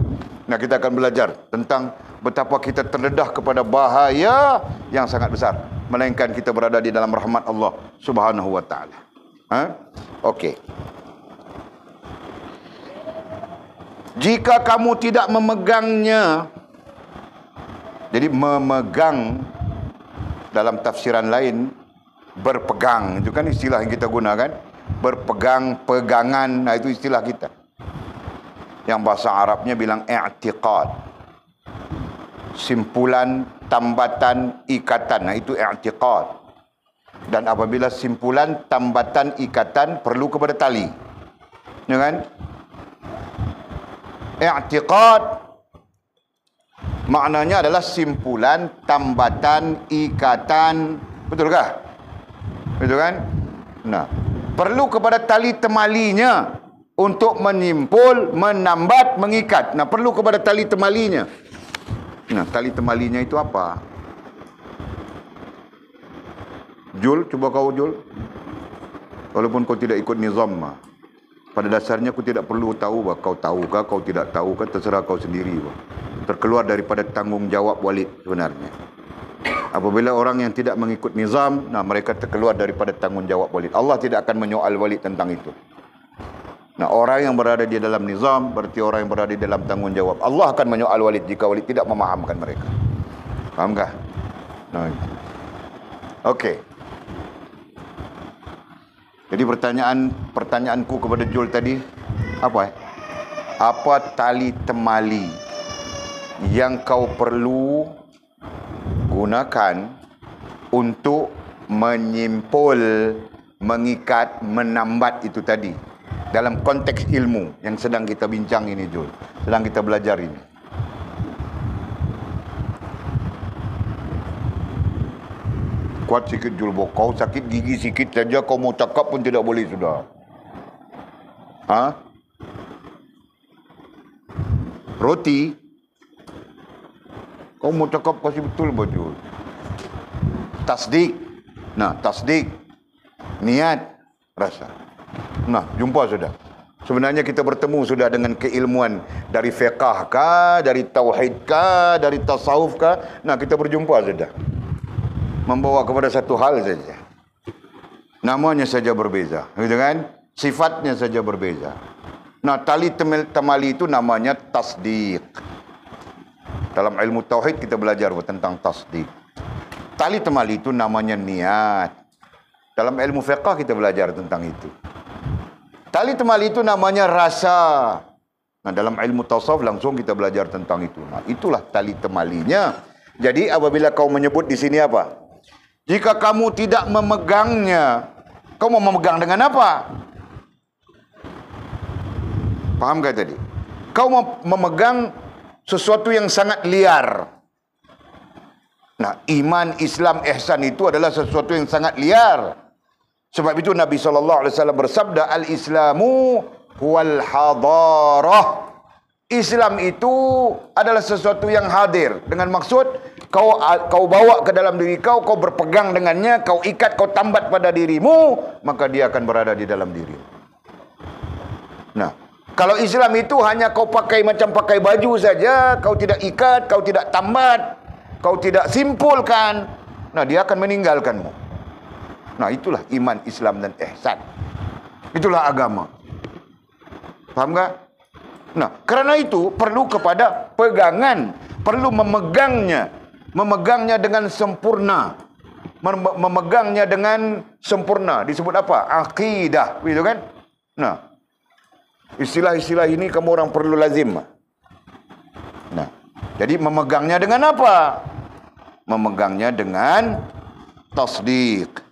A: Nah, kita akan belajar tentang betapa kita terdedah kepada bahaya yang sangat besar. Melainkan kita berada di dalam rahmat Allah Subhanahu wa ta'ala. Okey. Jika kamu tidak memegangnya, jadi memegang dalam tafsiran lain, berpegang, itu kan istilah yang kita gunakan. Berpegang, pegangan, nah itu istilah kita. Yang bahasa Arabnya bilang i'tiqad. Simpulan, tambatan, ikatan, nah itu i'tiqad. Dan apabila simpulan, tambatan, ikatan perlu kepada tali. Ya kan? I'tiqad maknanya adalah simpulan, tambatan, ikatan. Betulkah? Betul kan? Nah, perlu kepada tali temalinya untuk menyimpul, menambat, mengikat. Nah, perlu kepada tali temalinya. Nah, tali temalinya itu apa? Jul, cuba kau Jul. Walaupun kau tidak ikut nizam, pada dasarnya aku tidak perlu tahu, kau tahukah, kau tidak tahukah, terserah kau sendiri. Terkeluar daripada tanggungjawab walid sebenarnya. Apabila orang yang tidak mengikut nizam, nah mereka terkeluar daripada tanggungjawab walid. Allah tidak akan menyoal walid tentang itu. Nah, orang yang berada di dalam nizam berarti orang yang berada di dalam tanggungjawab. Allah akan menyoal walid jika walid tidak memahamkan mereka. Fahamkah? Nah, okey. Jadi pertanyaanku kepada Jul tadi apa? Apa tali temali yang kau perlu gunakan untuk menyimpul, mengikat, menambat itu tadi dalam konteks ilmu yang sedang kita bincang ini, Jul. Sedang kita belajar ini. Kuat sikit Jul, kau sakit gigi sikit saja kau mau cakap pun tidak boleh sudah. Roti kau mau cakap kasih betul Jul. Tasdik. Nah, tasdik, niat, rasa. Nah, jumpa sudah. Sebenarnya kita bertemu sudah dengan keilmuan dari fiqah kah, dari tauhid kah, dari tasawuf kah. Nah, kita berjumpa sudah. Membawa kepada satu hal saja. Namanya saja berbeza, gitu kan? Sifatnya saja berbeza. Nah, tali temali itu namanya tasdik. Dalam ilmu tauhid kita belajar tentang tasdik. Tali temali itu namanya niat. Dalam ilmu fiqh kita belajar tentang itu. Tali temali itu namanya rasa. Nah, dalam ilmu tasawuf langsung kita belajar tentang itu. Nah, itulah tali temalinya. Jadi apabila kau menyebut di sini apa? Jika kamu tidak memegangnya, kau mau memegang dengan apa? Paham gak tadi? Kau mau memegang sesuatu yang sangat liar. Nah, iman, Islam, ihsan itu adalah sesuatu yang sangat liar. Sebab itu Nabi SAW bersabda, Al-Islamu huwal hadarah. Islam itu adalah sesuatu yang hadir. Dengan maksud, kau bawa ke dalam diri kau, kau berpegang dengannya, kau ikat, kau tambat pada dirimu, maka dia akan berada di dalam diri. Nah, kalau Islam itu hanya kau pakai macam pakai baju saja, kau tidak ikat, kau tidak tambat, kau tidak simpulkan, nah dia akan meninggalkanmu. Nah, itulah iman, Islam dan ihsan. Itulah agama. Faham tak? Nah, kerana itu perlu kepada pegangan, perlu memegangnya, memegangnya dengan sempurna, memegangnya dengan sempurna. Disebut apa? Akidah, begitu kan? Nah, istilah-istilah ini kamu orang perlu lazim. Nah, jadi memegangnya dengan apa? Memegangnya dengan tasdiq.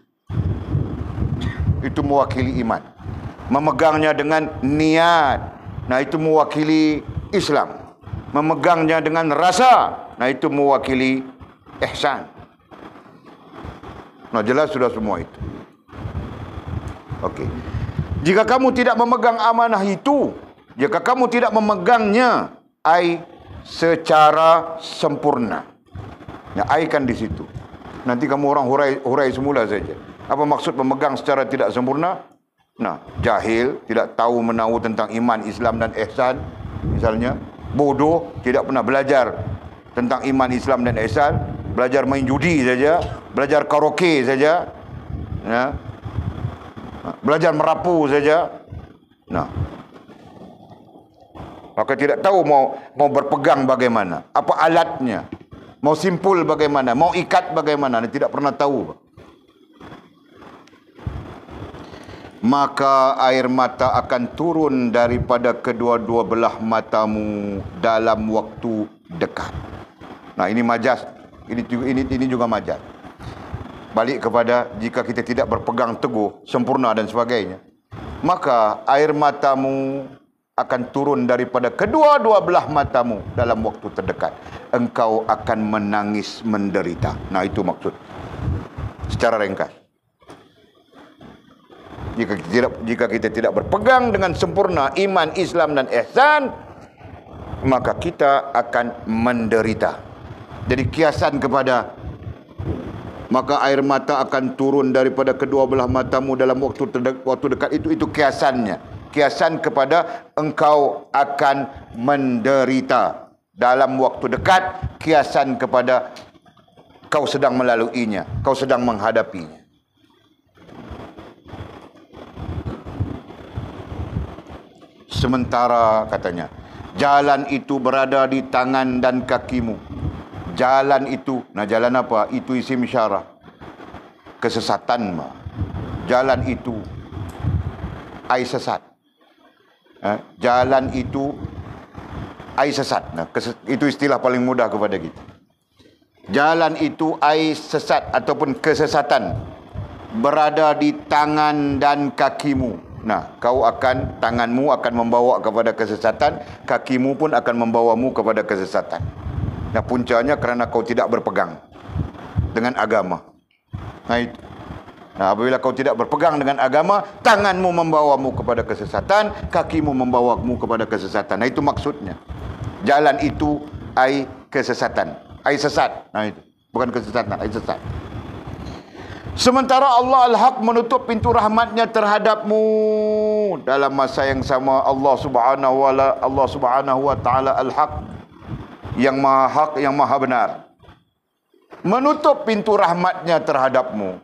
A: Itu mewakili iman. Memegangnya dengan niat. Nah, itu mewakili Islam. Memegangnya dengan rasa. Nah, itu mewakili ihsan. Nah, jelas sudah semua itu. Okey. Jika kamu tidak memegang amanah itu, jika kamu tidak memegangnya, secara sempurna. Nah, kan di situ. Nanti kamu orang hurai semula saja. Apa maksud memegang secara tidak sempurna? Nah, jahil, tidak tahu menahu tentang iman, Islam dan ihsan. Misalnya, bodoh, tidak pernah belajar tentang iman, Islam dan ihsan. Belajar main judi saja, belajar karaoke saja. Ya. Belajar merapu saja. Nah, maka tidak tahu mau berpegang bagaimana, apa alatnya, mau simpul bagaimana, mau ikat bagaimana, tidak pernah tahu. Maka air mata akan turun daripada kedua-dua belah matamu dalam waktu dekat. Nah, ini majaz, ini juga majaz. Balik kepada jika kita tidak berpegang teguh, sempurna dan sebagainya, maka air matamu akan turun daripada kedua-dua belah matamu dalam waktu terdekat. Engkau akan menangis menderita. Nah, itu maksud secara ringkas. Jika kita tidak berpegang dengan sempurna iman, Islam dan ihsan, maka kita akan menderita. Jadi kiasan kepada maka air mata akan turun daripada kedua belah matamu dalam waktu dekat, itu kiasannya. Kiasan kepada engkau akan menderita dalam waktu dekat, kiasan kepada kau sedang melaluinya, kau sedang menghadapinya. Sementara katanya, jalan itu berada di tangan dan kakimu. Jalan itu, nah jalan apa? Itu isim syarah. Kesesatan mah. Jalan itu sesat. Jalan itu sesat. Nah, itu istilah paling mudah kepada kita. Jalan itu sesat ataupun kesesatan berada di tangan dan kakimu. Nah, tanganmu akan membawa kepada kesesatan, kakimu pun akan membawamu kepada kesesatan. Nah, puncanya kerana kau tidak berpegang dengan agama. Nah, itu. Nah, apabila kau tidak berpegang dengan agama, tanganmu membawamu kepada kesesatan, kakimu membawamu kepada kesesatan. Nah, itu maksudnya. Jalan itu kesesatan, sesat. Nah, itu. Bukan kesesatan, sesat. Sementara Allah Al-Haq menutup pintu rahmatnya terhadapmu. Dalam masa yang sama Allah Subhanahu wa Ta'ala Al-Haq, yang maha hak, yang maha benar, menutup pintu rahmatnya terhadapmu.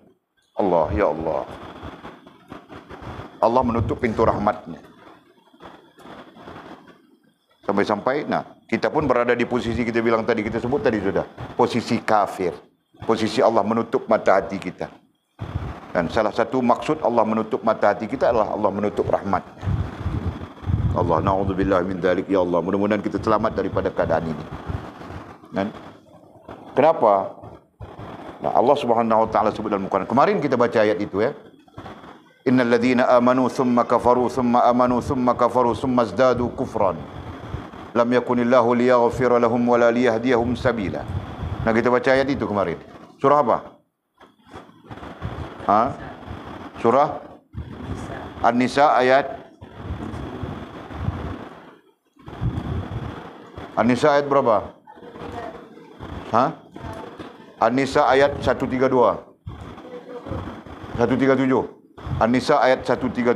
A: Allah, ya Allah, Allah menutup pintu rahmatnya. Sampai-sampai, nah, kita pun berada di posisi kita bilang tadi, kita sebut tadi sudah, posisi kafir. Posisi Allah menutup mata hati kita. Dan salah satu maksud Allah menutup mata hati kita adalah Allah menutup rahmat-Nya. Allah, na'udzubillah min dzalik, ya Allah. Mudah-mudahan kita selamat daripada keadaan ini. Dan kenapa? Nah, Allah Subhanahu wa taala sebut dalam Al-Quran. Kemarin kita baca ayat itu ya. Innal ladzina amanu thumma kafaru thumma amanu thumma kafaru thumma izdadu kufran. Lam yakunillahu liyaghfira lahum wa la liyahdiyahum sabila. Nah, kita baca ayat itu kemarin. Surah apa? Surah An-Nisa ayat An-Nisa ayat berapa? An-Nisa ayat 132. 137. An-Nisa ayat 137.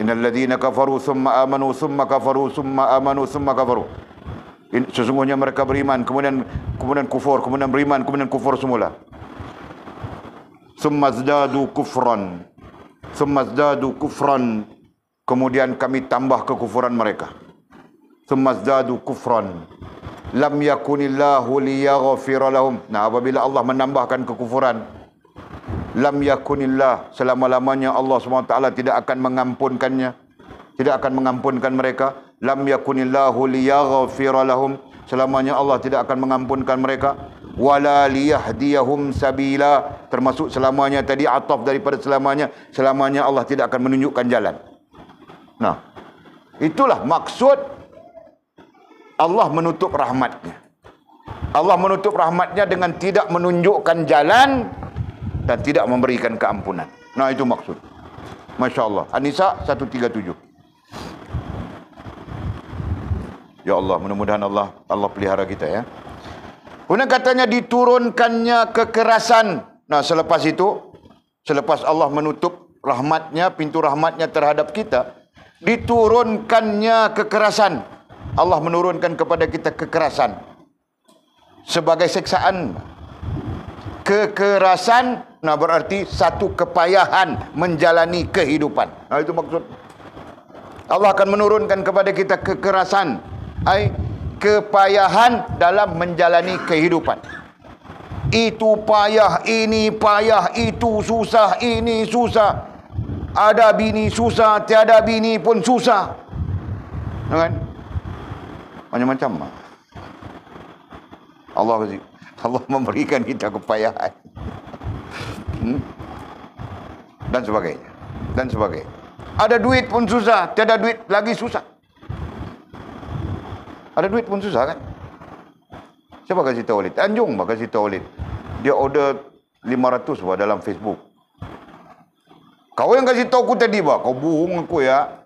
A: Innal ladzina kafaru thumma amanu thumma kafaru thumma amanu thumma kafaru. Sesungguhnya mereka beriman kemudian kufur, kemudian beriman, kemudian kufur semula. Thumma zdadu kufran. Thumma zdadu kufran. Kemudian kami tambah kekufuran mereka. Thumma zdadu kufran. Lam yakunillahu liyaghfira lahum. Nah, apabila Allah menambahkan kekufuran, lam yakunillah, selama-lamanya Allah SWT tidak akan mengampunkannya, tidak akan mengampunkan mereka. Lam yakunillahu liyaghfira lahum, selamanya Allah tidak akan mengampunkan mereka. Wala liyahdiyahum sabila, termasuk selamanya tadi ataf daripada selamanya Allah tidak akan menunjukkan jalan. Nah, itulah maksud Allah menutup rahmat-Nya. Allah menutup rahmat-Nya dengan tidak menunjukkan jalan dan tidak memberikan keampunan. Nah, itu maksud. Masya Allah. An-Nisa 137. Ya Allah, mudah-mudahan Allah pelihara kita ya. Kemudian katanya diturunkannya kekerasan. Nah, selepas itu, selepas Allah menutup rahmat-Nya, pintu rahmat-Nya terhadap kita, diturunkannya kekerasan. Allah menurunkan kepada kita kekerasan sebagai siksaan. Kekerasan, nah berarti satu kepayahan menjalani kehidupan. Nah, itu maksud. Allah akan menurunkan kepada kita kekerasan, kepayahan dalam menjalani kehidupan. Itu payah, ini payah, itu susah, ini susah. Ada bini susah, tiada bini pun susah. Kan? Macam-macam. Allah memberikan kita kepayahan. Dan sebagainya. Dan sebagainya. Ada duit pun susah, tiada duit lagi susah. Ada duit pun susah kan? Siapa kasih tahu Walid? Tanjung kasih tahu Walid. Dia order 500 dalam Facebook. Kau yang kasih tahu aku tadi kau bohong aku ya.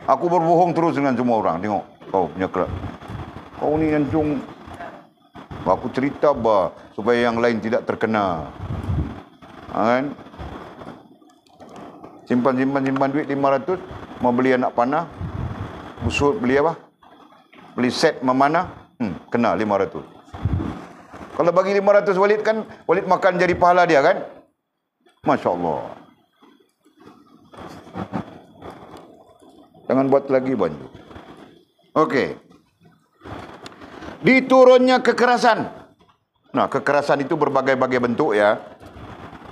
A: Aku berbohong terus dengan semua orang. Tengok kau punya kerak. Kau ni Tanjung. Aku cerita supaya yang lain tidak terkena. Kan? Simpan duit 500, mau beli anak panah, busuk beli apa? Beli set memanah, kena 500. Kalau bagi 500 Walid kan, Walid makan jadi pahala dia kan? Masya Allah. Jangan buat lagi banyak. Okey. Diturunnya kekerasan. Nah, kekerasan itu berbagai-bagai bentuk ya.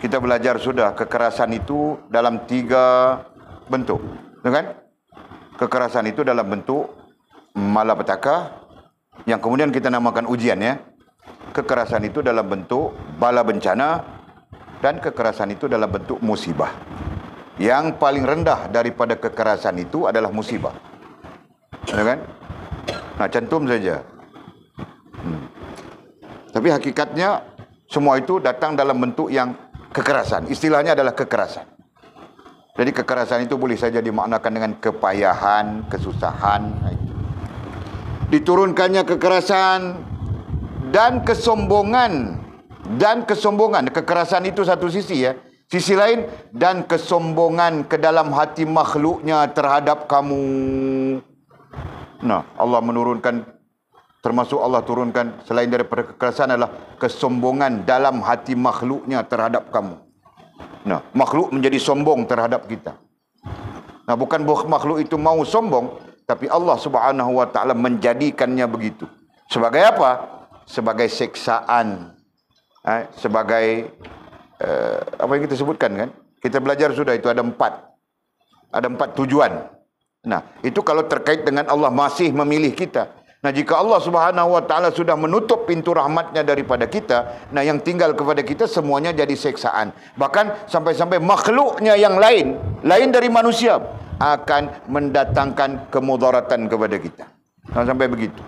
A: Kita belajar sudah kekerasan itu dalam 3 bentuk. Kan? Kekerasan itu dalam bentuk malapetaka yang kemudian kita namakan ujian ya. Kekerasan itu dalam bentuk bala bencana dan kekerasan itu dalam bentuk musibah. Yang paling rendah daripada kekerasan itu adalah musibah. Kan? Nah, cantum saja. Tapi hakikatnya semua itu datang dalam bentuk yang kekerasan. Istilahnya adalah kekerasan. Jadi kekerasan itu boleh saja dimaknakan dengan kepayahan, kesusahan. Diturunkannya kekerasan dan kesombongan. Kekerasan itu satu sisi ya. Sisi lain, dan kesombongan ke dalam hati makhluknya terhadap kamu. Nah, Allah menurunkan, termasuk Allah turunkan selain daripada kekerasan adalah kesombongan dalam hati makhluknya terhadap kamu. Nah, makhluk menjadi sombong terhadap kita. Nah, bukan makhluk itu mau sombong, tapi Allah Subhanahu wa taala menjadikannya begitu. Sebagai apa? Sebagai siksaan. Sebagai apa yang kita sebutkan kan? Kita belajar sudah itu ada 4. Ada 4 tujuan. Nah, itu kalau terkait dengan Allah masih memilih kita. Nah, jika Allah Subhanahu wa taala sudah menutup pintu rahmatnya daripada kita, nah yang tinggal kepada kita semuanya jadi seksaan. Bahkan sampai-sampai makhluknya yang lain dari manusia akan mendatangkan kemudaratan kepada kita. Nah, sampai begitu.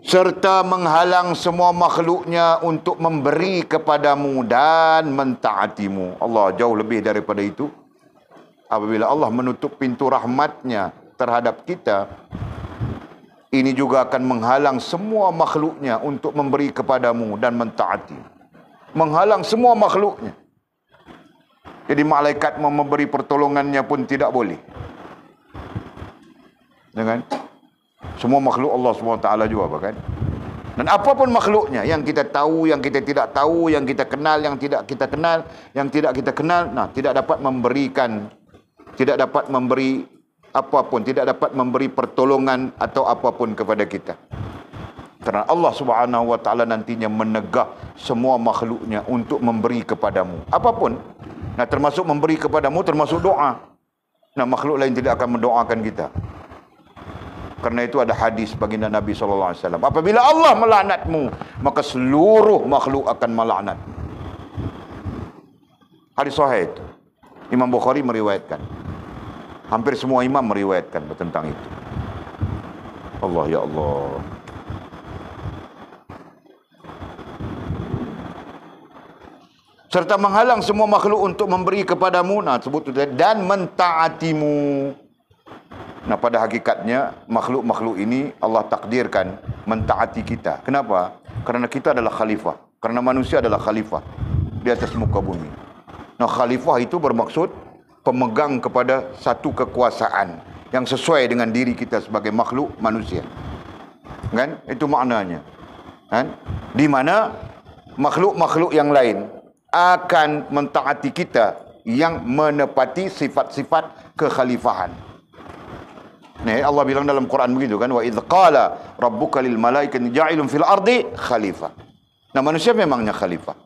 A: Serta menghalang semua makhluknya untuk memberi kepadamu dan mentaatimu. Allah jauh lebih daripada itu. Apabila Allah menutup pintu rahmatnya terhadap kita, ini juga akan menghalang semua makhluknya untuk memberi kepadamu dan mentaati. Menghalang semua makhluknya. Jadi malaikat mau memberi pertolongannya pun tidak boleh. Dengan semua makhluk Allah SWT juga bahkan. Dan apapun makhluknya, yang kita tahu, yang kita tidak tahu, yang kita kenal, yang tidak kita kenal, yang tidak kita kenal, nah tidak dapat memberikan, tidak dapat memberi apapun, tidak dapat memberi pertolongan atau apapun kepada kita. Kerana Allah Subhanahu wa taala nantinya menegah semua makhluknya untuk memberi kepadamu apapun. Nah, termasuk memberi kepadamu termasuk doa. Nah, makhluk lain tidak akan mendoakan kita. Karena itu ada hadis baginda Nabi sallallahu alaihi wasallam, apabila Allah melaknatmu, maka seluruh makhluk akan melaknatmu. Hadis sahih itu. Imam Bukhari meriwayatkan. Hampir semua imam meriwayatkan tentang itu. Allah ya Allah. Serta menghalang semua makhluk untuk memberi kepadamu, nah sebut itu, dan mentaatimu. Nah, pada hakikatnya makhluk-makhluk ini Allah takdirkan mentaati kita. Kenapa? Karena kita adalah khalifah. Karena manusia adalah khalifah di atas muka bumi. Nah, khalifah itu bermaksud pemegang kepada satu kekuasaan yang sesuai dengan diri kita sebagai makhluk manusia. Kan? Itu maknanya. Kan? Di mana makhluk-makhluk yang lain akan mentaati kita yang menepati sifat-sifat kekhalifahan. Nih, Allah bilang dalam Quran begitu kan, wa idz qala rabbuka lil malaikati ja'ilun fil ardi khalifah. Nah, manusia memangnya khalifah.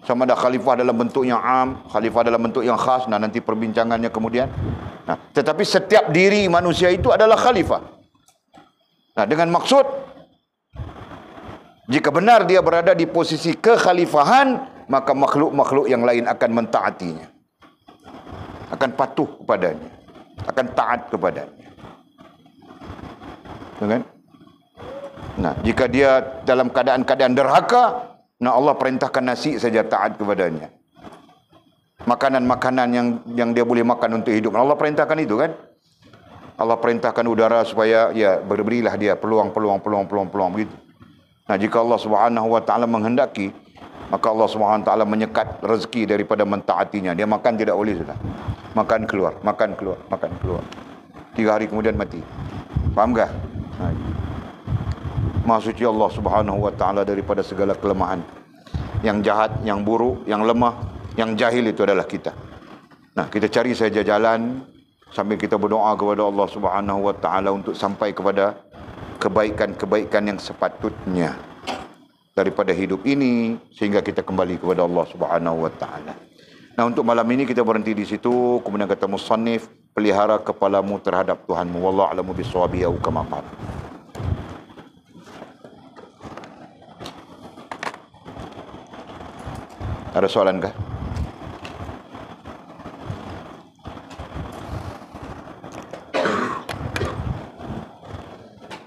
A: Sama ada khalifah dalam bentuk yang am, khalifah dalam bentuk yang khas. Nah, nanti perbincangannya kemudian. Nah, tetapi setiap diri manusia itu adalah khalifah. Nah, dengan maksud jika benar dia berada di posisi kekhalifahan, maka makhluk-makhluk yang lain akan mentaatinya, akan patuh kepadanya, akan taat kepadanya. Kan? Nah, jika dia dalam keadaan-keadaan derhaka, nah Allah perintahkan nasi saja taat kepadanya. Makanan-makanan yang dia boleh makan untuk hidup, Allah perintahkan itu kan. Allah perintahkan udara supaya ya berberilah dia peluang begitu. Nah, jika Allah Subhanahu wa taala menghendaki, maka Allah Subhanahu wa taala menyekat rezeki daripada mentaatinya. Dia makan tidak boleh sudah. Makan keluar. 3 hari kemudian mati. Faham tak? Maha suci Allah Subhanahu wa taala daripada segala kelemahan. Yang jahat, yang buruk, yang lemah, yang jahil itu adalah kita. Nah, kita cari saja jalan sambil kita berdoa kepada Allah Subhanahu wa taala untuk sampai kepada kebaikan-kebaikan yang sepatutnya daripada hidup ini sehingga kita kembali kepada Allah Subhanahu wa taala. Nah, untuk malam ini kita berhenti di situ. Kemudian kata musannif, pelihara kepalamu terhadap Tuhanmu. Wallahu a'lamu bisshawabi au kama qala. Ada soalan kah?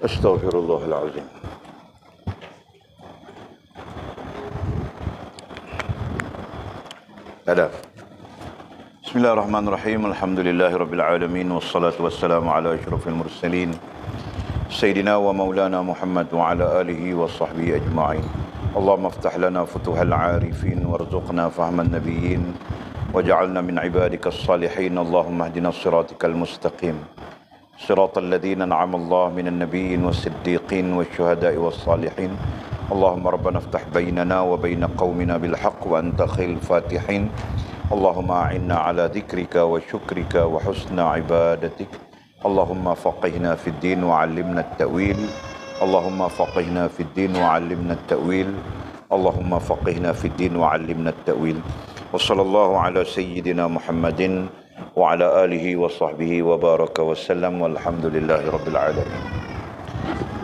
A: Astaghfirullahalazim. Ada. Bismillahirrahmanirrahim. Alhamdulillahirabbil alamin wassalatu wassalamu ala asyrafil mursalin sayyidina wa maulana Muhammad wa ala alihi wa sahbihi ajma'in. Allahumma iftah lana futuhal 'arifin warzuqna fahman nabiyyin waj'alna min 'ibadikas salihin. Allahumma ihdinas siratal mustaqim. Siratal ladzina an'ama Allah minan nabiyyin was-siddiqin wasyuhada'i was-salihin. Allahumma rabbana iftah bainana wa baina qaumina bil haqq wa anta khairul fatihin. Allahumma a'inna ala dzikrika wa syukrika wa husna ibadatik. Allahumma faqihna fid din wa 'allimna at-ta'wil. Allahumma faqihna fid din wa 'allimna at-ta'wil. Allahumma faqihna fid din wa 'allimna at-ta'wil. Wa sallallahu ala sayyidina Muhammadin wa ala alihi wa sahbihi wa baraka wa sallam walhamdulillahi rabbil alamin.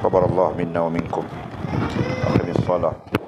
A: Qabarallahu minna wa minkum. Aqimis salat.